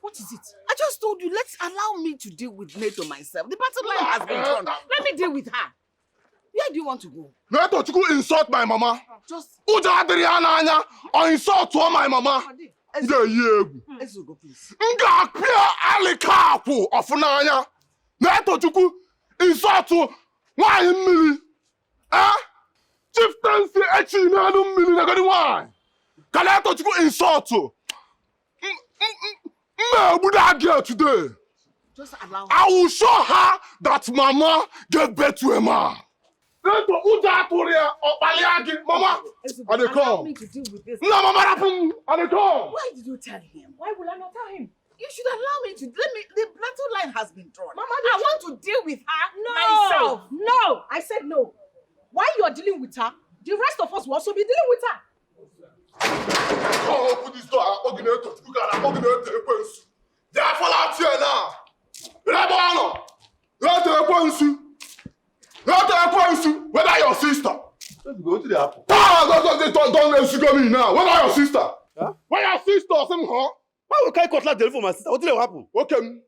What is it? I just told you, allow me to deal with Neto myself. The battle line has been drawn. Let me deal with her. Where do you want to go? Neto Chukwu insult my mama. Just Uja Adriana Anya or insult to my mama. Esoko, please. Nga pia alikapu ofunanya. Neto Chukwu insult to NWANYI Mili. Chieftaincy echi nanu Mili na gani why? Neto Chukwu insult to. That girl today. Just allow her. I will show her that mama gave birth to a man. Neto Uja Atoria or Baliagi, mama. And they come. Allow me to deal with this. No, mama, and they come. Why did you tell him? Why will I not tell him? You should allow me to. The battle line has been drawn. Mama, I want to deal with her myself. myself. No, I said no. While you are dealing with her, the rest of us will also be dealing with her. Oh, open this door. I'm going to they are fall out here now. Whether your sister. Let's go to the apple. Don't let you go me now. Whether your sister. Huh? Where your sister? Huh? Why would I cut like for my sister? What did happen? Okay.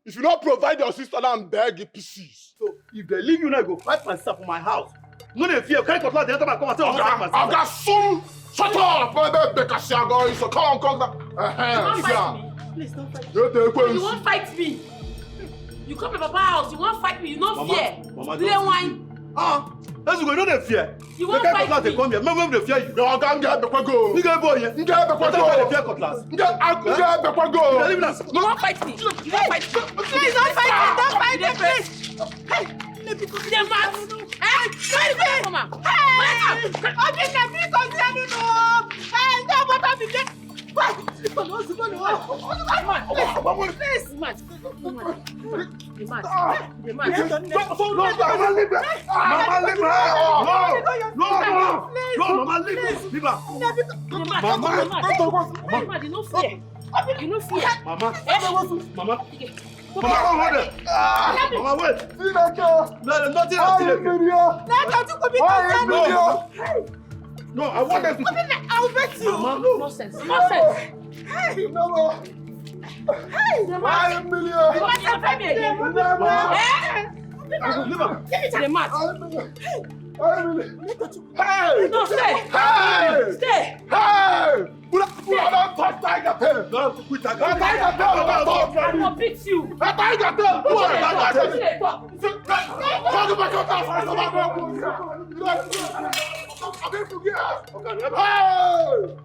If you don't provide your sister, then beg your pieces. So if they leave you now, go fight my sister for my house. No, they fear. Can't cut like the other man come and tell me my sister. I've got some. Shut up! Because you're going so come. You won't fight me. Please don't fight me. You won't fight me. You come to Papa's house, you won't fight me, you don't fear. Mama, play wine. Let's go, you know they fear. You won't fight me. They come here. Maybe they fear you. No, can't get the go. You get boy here. You get the go. They fear cutlass. Get the go. You won't fight me. You won't fight me. Please don't fight me. Don't fight me, please. Hey, they're mad. Hey, come on. Hey, okay, can we continue? Hey, no, what have you done? Please. Mama. Mama, hold it. Mama, wait. Nothing else. No, I want them to. I'll bet you. Mama, no. Nonsense. Hey. Mama. Hey. 5 million. You want to pay me again? Give it to the mat. Hey! No, stay. Hey! Stay. Hey! Don't touch Tiger Tail. Don't quit Tiger Tail. Tiger Tail. I will beat you. Tiger Tail. Talk.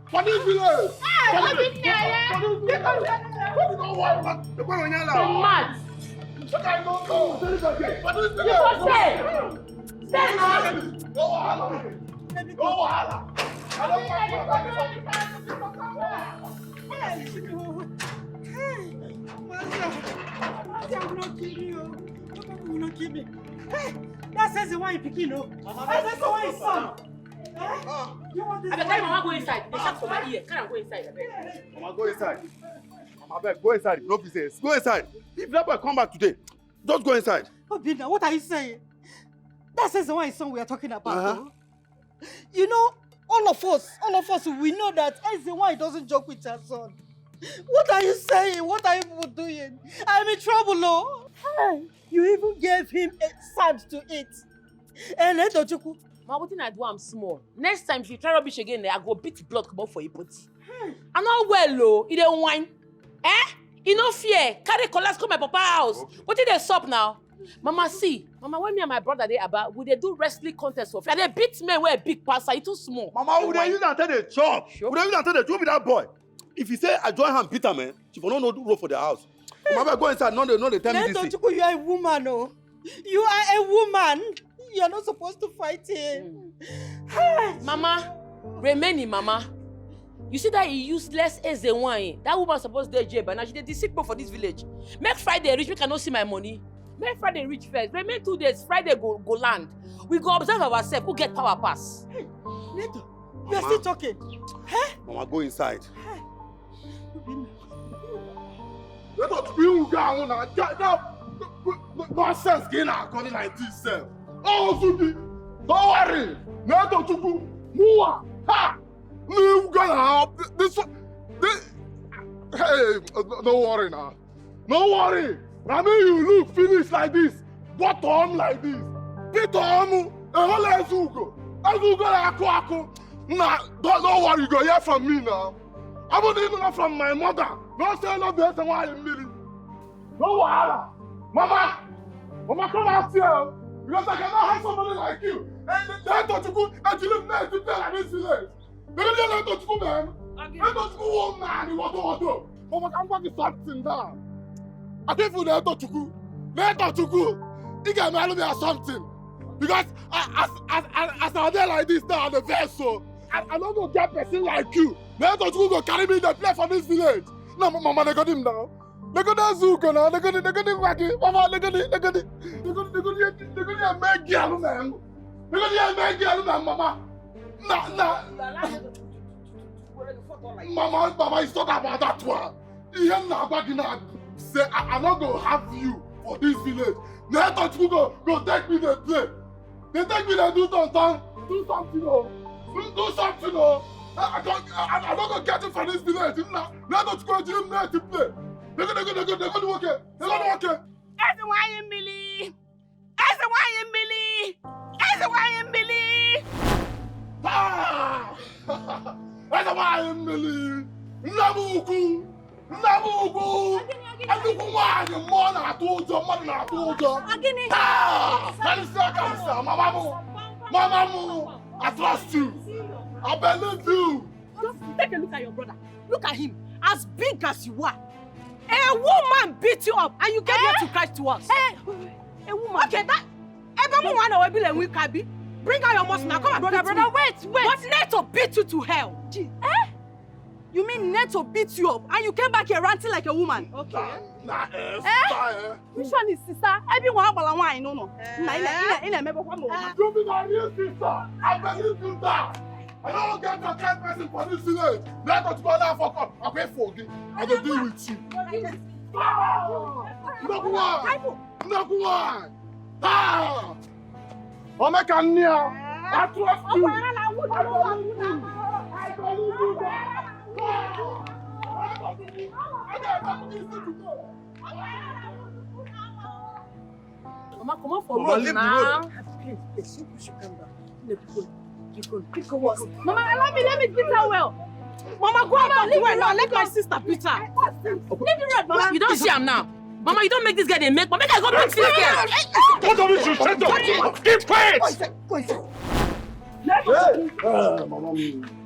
For this village. Mad. Stay. Stay now. No wahala. That says the one you picking, no? That's the one you son. I beg, carry Mama go inside. They shout for my ear. Carry am go inside. I beg. Mama, go inside. Mama, beg, go inside. No business. Go inside. If that boy come back today, just go inside. Obina, what are you saying? That says the one son we are talking about. You know, all of us, we know that it's the one doesn't joke with her son. What are you saying? What are you people doing? I'm in trouble, no? Hey, you even gave him a sand to eat. And let Ojuku. Ma, what thing I do, I'm small. Next time, if you try rubbish again, I go beat blood come out for your body. I'm not well, though. You don't whine. You no fear. Carry collapse come my papa house. Okay. What did they stop now? Mama, see. Mama, when me and my brother they about, would they do wrestling contest for? And they beat men where a big passer. You too small. Mama, would they use and tell the chop? Would they use and tell the joke with that boy? If he say I join him, Peter, man, she will not know the role for the house. Mama, go inside. No, they tell me this. You are a woman, oh. You are a woman. You are not supposed to fight him. Mama, remaining, Mama. You see that he useless as the wine. That woman supposed to jail, but now she did sick for this village. Make Friday rich, we cannot see my money. Make Friday rich first. Remain 2 days. Friday go land. We go observe ourselves. Who get power pass? Hey, Neto, you are still talking. Huh? Mama, go inside. Let us bring down now. Nonsense getting according like this, sir. Oh, Suki, don't worry. Let us go. Mua. Ha. Leave gonna this one. Hey, don't worry now. Don't worry. I mean, you look finished like this, bottom like this. Bottom, a whole Ezugo. Ezugo ako. Nah, don't worry, you go hear from me now. I want to know from my mother. Don't say no better than why I'm million. No wahala. Mama, come out here. Because I cannot have somebody like you. And they don't you go and you live next to like this village. They don't let you go, man. They don't go one man. What do? Mama, I'm going to something down. I think for let you go. You can marry me or something. Because as I'm there like this now on the vessel, I don't go get person like you. Let you go carry me the play for this village. No, Mama, they got him now. They got the Zuko now. They got the wacky. Mama, they got make girl, man. They got make girl, man, Mama. Nah. Mama, it's not about that one. You have not back in say I'm not gonna have you for this village. Let you go take me the play. They take me to do something. Do something, oh. I'm not gonna get you for this village. Let us go to him there to play. They're gonna work it. EZE Millie. Ah! EZE Millie. Nabuku. Aduku wani mo na tojo. Ah! Kalisa. Mama, I trust you. I believe you. Just take a look at your brother. Look at him. As big as you are. A woman beat you up and you came here to cry to us. A woman. Okay, that. Everyone will be like we can be. Bring out your muscle now. Come on, brother. Wait. What Neto beat you to hell? You mean Neto beat you up and you came back here ranting like a woman? Okay. Which one is sister? Everyone will want no. You be my real sister. I believe you that. I don't get a kind person for this village. Let us go there for come. I pay for you. I will deal with you. Nollywood! Ah! Oh, my God! I trust you! Mama, come on for Mama, road leave the now. road. Please, you should come back. Mama, let me beat her well. Mama, go out the way now. Let my sister beat her. Leave the road, Mama. You don't see him now. Mama, you don't make this guy they make. Mama, make I go beat this girl. What of you? Shut up! Keep quiet!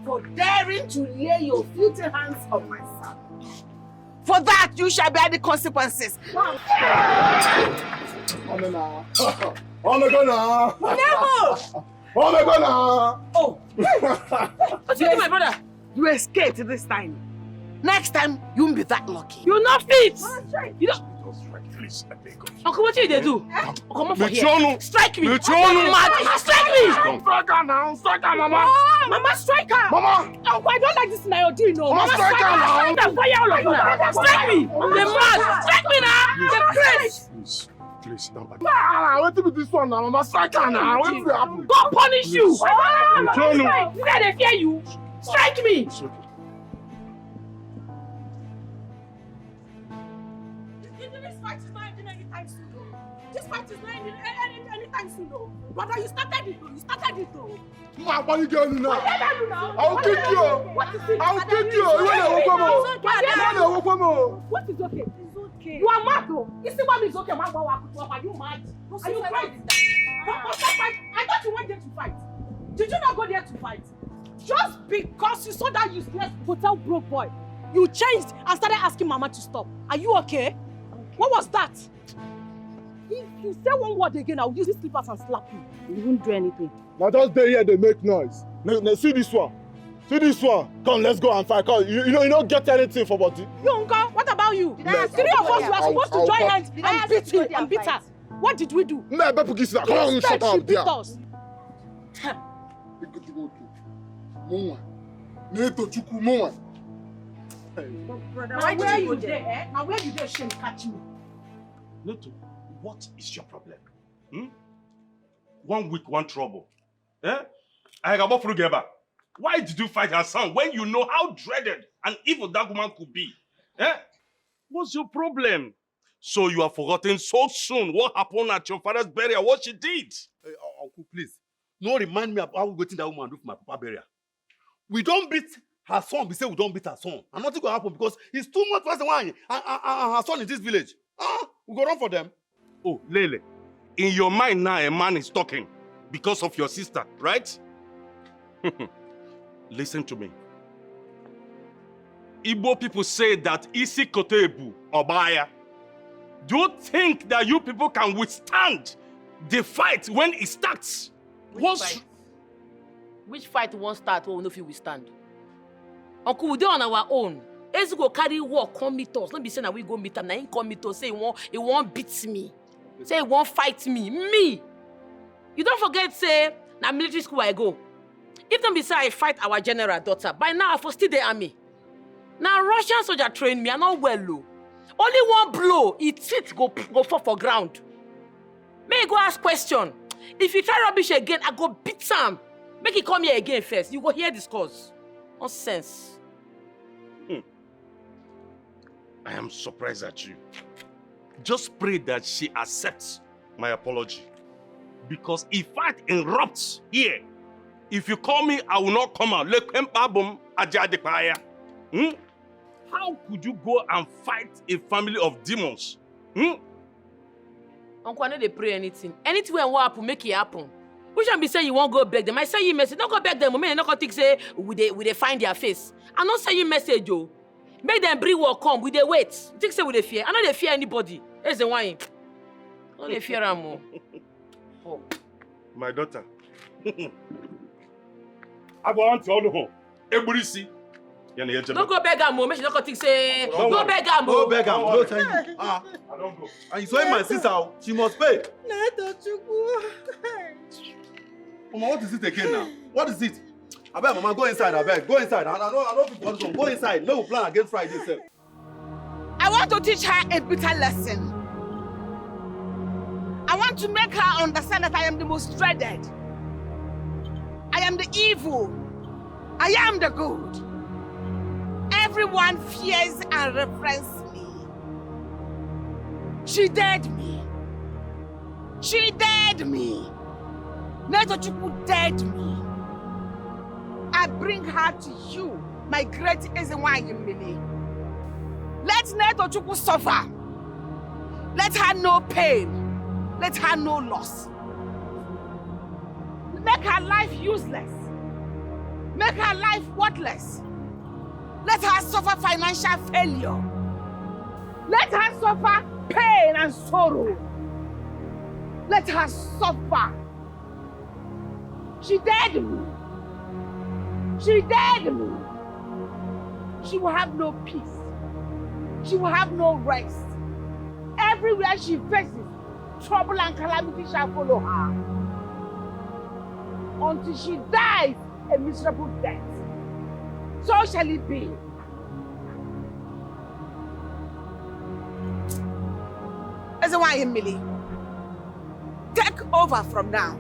For daring to lay your filthy hands on my son. For that, you shall bear the consequences. Oh my God! Oh my God! Never! Oh my God! Oh! What you do, my brother? You escaped this time. Next time, you won't be that lucky. You're not fit. You don't. Please, I beg you. Uncle, what you do? Come on for here. Michono. Strike me. Michono. Mad. Strike me. Strike her now. Strike her, Mama. Oh, Mama, strike her. Mama. Uncle, I don't like this in your deal, no. Mama, strike her now. Strike her. Fire all of you. Strike me. They're mad. Strike me now. They're crazy. Please, stand back. Nah, what do this one now, Mama? Strike her now. What will happen? God punish you. Michono. Did they fear you? Strike me. It's okay. This fight is not ending anytime soon, though. This fight is not ending anytime soon, though. Brother, you started it, though. You started it, though. What are you doing now? I'll kick you. I'll kick you. You want to walk home? What is okay? It's okay. You are mad, though. You see what is okay? Are you mad? Are you crazy? I thought you went there to fight. Did you not go there to fight? Just because you saw that useless hotel broke boy, you changed and started asking Mama to stop. Are you okay? What was that? If you say one word again, I'll use these slippers and slap you. You won't do anything. Now just stay here, they make noise. Now see this one. See this one. Come, let's go and fight. Come, you don't get anything for body. You, Uncle, what about you? Three of us were supposed to join hands and beat him and beat her. What did we do? Come on, shut up there. Us. Now where you there? Now where you there? Shame catch me. Neto, what is your problem? 1 week, one trouble. Why did you fight her son when you know how dreaded and evil that woman could be? What's your problem? So you have forgotten so soon what happened at your father's burial, what she did? Hey, Uncle, please. No, remind me of how we go to that woman do for my papa burial. We don't beat her son, we say we don't beat her son. And nothing will happen because he's too much for the wine and her son in this village. We go run for them. Oh, Lele, in your mind now a man is talking because of your sister, right? Listen to me. Igbo people say that isi kotebu obaya. Do you think that you people can withstand the fight when it starts? Which fight won't start when we know if we stand? Uncle, we do on our own. EZE go carry war, come meet us. Don't be saying that we go meet him. Now he come meet us. Say he won't beat me. Say he won't fight me. Me. You don't forget, say, na military school I go. If don't be say I fight our general daughter, by now I for still the army. Now Russian soldier train me, I not well low. Only one blow, it go fall for ground. May I go ask question. If you try rubbish again, I go beat Sam. Make it come here again first. You go hear this cause. Nonsense. I am surprised at you. Just pray that she accepts my apology. Because if fight erupts here, if you call me, I will not come out. How could you go and fight a family of demons? Uncle, I know they pray anything. Anything when what happen, make it happen. Which one be say you won't go beg them? I say you message. Don't go beg them. Men not gonna think say will they find their face. I not say you message yo. Make them bring what come. Will they wait? You think say will they fear? I know they fear anybody. Here's the wine. Don't they fear them? Oh. My daughter. I want to all the home. Everybody see. Don't go beg am, make she not think say. Go beg am. Go beg am. No, thank you. I don't go. And you saw my sister. She must pay. Mama, what is it again now? What is it? I beg, Mama, go inside. I beg, go inside. I don't want to go inside. No plan against Friday, sir. I want want to teach her a bitter lesson. I want to make her understand that I am the most dreaded. I am the evil. I am the good. Everyone fears and reverences me. She dared me. She dared me. Netochukwu dared me. I bring her to you, my great NWANYI. Let Netochukwu suffer. Let her know pain. Let her know loss. Make her life useless. Make her life worthless. Let her suffer financial failure. Let her suffer pain and sorrow. Let her suffer. She dared me. She dared me. She will have no peace. She will have no rest. Everywhere she faces, trouble and calamity shall follow her. Until she dies a miserable death. So shall it be. NWANYI, take over from now.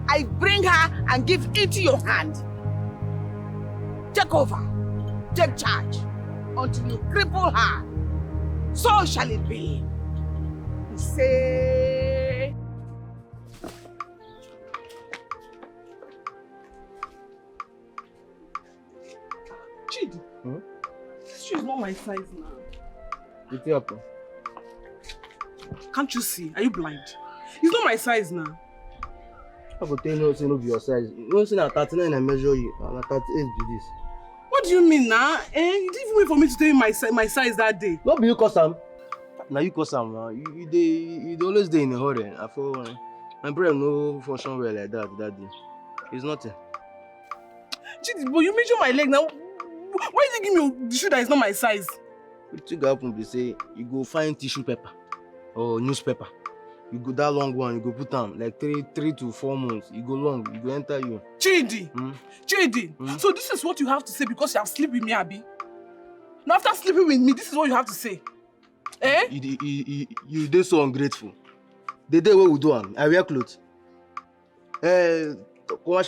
I bring her and give into your hand. Take over. Take charge. Until you cripple her. So shall it be. Say. Chidi, this shoe is not my size now. What's up? Can't you see? Are you blind? It's not my size now. I go tell you, no, say no be your size. You don't say na 39 I measure you. Na 38 be this. What do you mean now? You didn't even wait for me to tell you my size that day. No be you cause am. Now you cause am. You dey always dey in a hurry. I feel my brain no function well like that day. It's nothing. Chidi, but you measure my leg now. Why did you give me the shoe that is not my size? Wetin go happen be say you go find tissue paper or newspaper. You go that long one, you go put am like 3 to 4 months. You go long, you go enter you. Chidi, Chidi. So this is what you have to say because you have slept with me, Abi. Now after sleeping with me, this is what you have to say. Eh? You dey so ungrateful. The day wey we do am, I wear clothes. You wear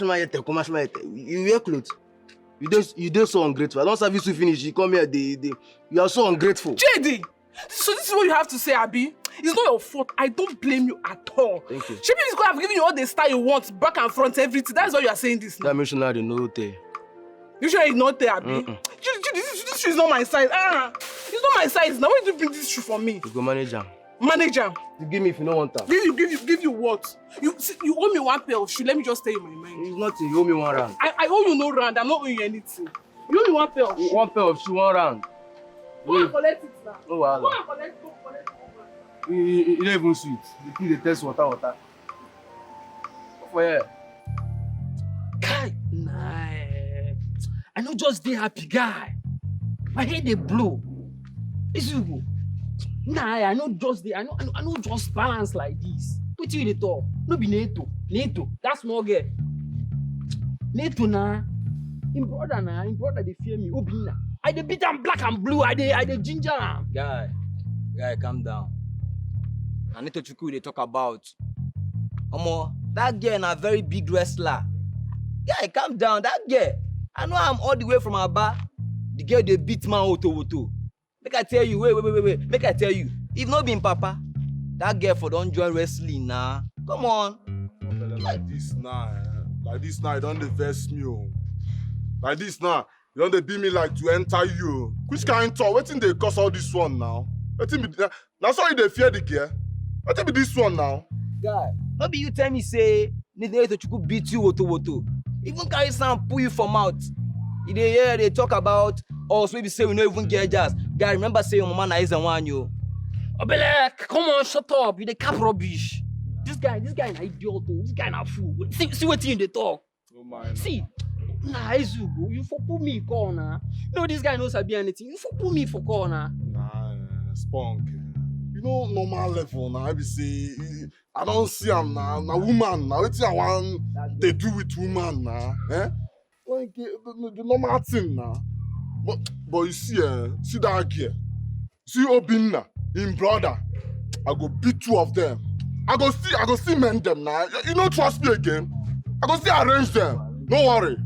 clothes. You dey so ungrateful. I don't service you finish. You come here, you are so ungrateful. Chidi, so this is what you have to say, Abi. It's not your fault. I don't blame you at all. Thank you. Maybe it's because I've given you all the style you want, back and front, everything. That's why you are saying this now. That missionary no there. You sure it's not there, Abi? This shoe is not my size. It's not my size. Now why did you bring this shoe for me? You go manage am. Manage am? You give me if you don't want am. Give you what? You owe me one pair of shoe. Let me just tell you my mind. It's nothing. You owe me 1 round. I owe you no round. I'm not owing you anything. You owe me one pair of shoe. 1 pair of shoe, 1 round. Go and collect it now. No wahala. Go and collect it. You don't even sweet. You keep the test water. For here. Guy, nah. I no just dey happy, guy. My head dey blow. It's you go. Nah, I no just dey. I no just balance like this. Wetin you dey talk? No be Neto. That small girl. Neto na. Him brother dey fear me. Obinna. I dey beat am black and blue. I dey ginger am. Guy, calm down. I need to Chukwu they talk about. Omo, that girl na very big wrestler. Guy, calm down. That girl. I know I'm all the way from Aba. The girl they beat man woto. Make I tell you, wait. Make I tell you. If not being Papa, that girl for don't join wrestling now. Come on. Like this now, you don't vex me. Like this now, you don't beat me like to enter you. Which kind of talk? Wetin dey cause all this one now? That's why they fear the girl. What be this one now? Guy, not be you tell me say need to Chukwu beat you woto. Even carry some pull you from mouth. If they hear they talk about us, maybe say we no even get jazz. Guy, remember say your mama na NWANYI. Obele, come on, shut up. You dey cap rubbish. This guy na idiot. This guy na fool. See what you dey talk. Oh my. See, nah, Ezugo, you for put me in corner. No, this guy knows sabi anything. You for put me for corner. Nah, spunk. You know normal level now. I be say I don't see am now. Na woman now. Wetin I want they do with woman now? Like the normal thing now. But you see that girl. See Obinna, him brother. I go beat two of them. I go see mend them now. You don't trust me again. I go see arrange them. No worry.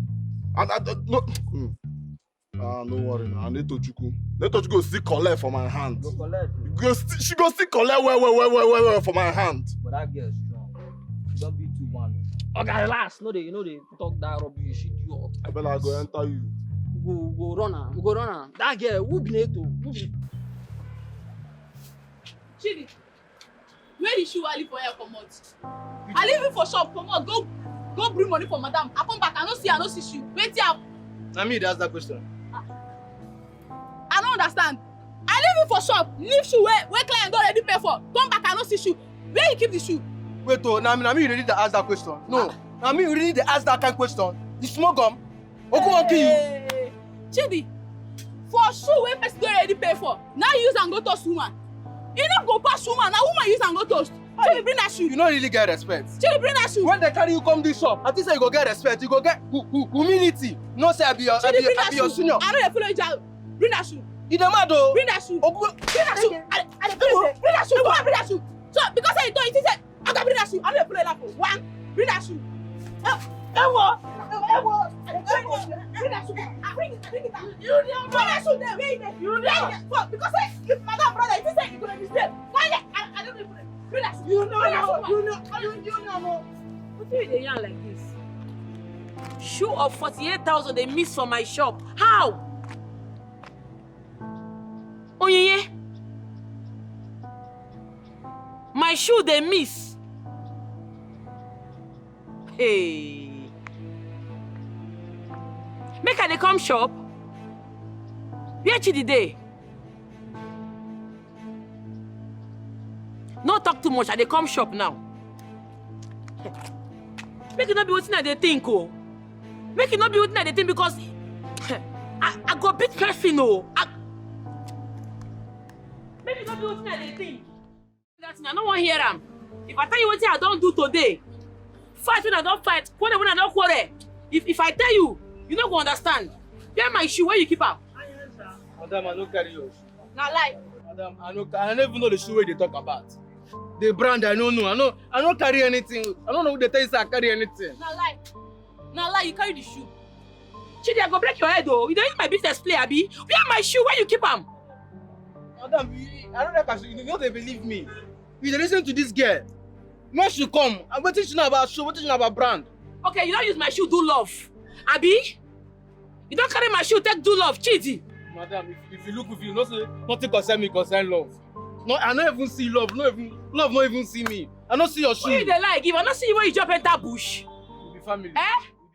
No. No worry now. I need to go see collect for my hand. Go collect. She go see collect where for my hand. But that girl strong. She don't be too one. Okay, relax. No, they talk that rubbish. She do up. I better go enter you. Go run her. That girl, who be Neto? Chidi, where the shoe I leave for here comot? I leave it for shop comot. Go bring money for madam. I come back, I no see shoe. Wait here. I mean, that's that question. I don't understand. I leave it for shop. Leave shoe where client don't already pay for. Come back, I no see shoe. Where you keep the shoe? Wait, now me you ready to ask that question? No. Now me you ready to ask that kind of question? The smoke gum? Who go kill you? Chidi, for shoe where person don't already pay for. Now you use and go toast woman. You don't go past woman. Now woman use and go toast. Chidi, bring that shoe. You don't really get respect. Chidi, bring that shoe. When they carry you come this shop, I think say you go get respect. You go get humility. No say I be your senior. I know you follow each. Bring that shoe. You the mad though. Bring that shoe. Bring that shoe. Bring that shoe. Go on, bring that shoe. So because I don't, you say I can bring that shoe. I know you follow that. One, bring that shoe. Ewo. Bring that shoe. Bring it. You bring that shoe there. Where is it? You there. Because if madam brother, if you say you gonna be there, why? I don't even. Bring that shoe. You know. What do you yarn like this? Shoe of 48,000 they missed from my shop. How? Onyinye. My shoe they miss. Hey. Make her they come shop. Where Chidi dey? No talk too much, I they come shop now. Make it not be what they think, oh. Make it not be what they think because I go beat person, oh. Make it not be what they think. I don't want to hear them. If I tell you what I don't do today, fight when I don't fight, quarrel when I don't quarrel. If I tell you, you don't go understand. Get my shoe, where you keep up? Madam, I don't carry yours. Not lie. Madam, I don't even know the shoe where they talk about. The brand I don't know. I don't carry anything. I don't know who they tell you I carry anything. Not lie, you carry the shoe. Chidi, I go break your head though. You don't need my business play, Abi. Where my shoe? Where you keep them? Madam, I don't like you know they believe me. You listen to this girl. When she come, I'm waiting to know about shoe, waiting to know about brand. Okay, you don't use my shoe, do love. Abi? You don't carry my shoe, take do love, Chidi. Madam, if you look with you, say nothing concern me, concern love. No, I don't even see love. Love not even see me. I don't see your shoe. Who you dey like? If I don't see you when you jump enter bush. You be family. Eh?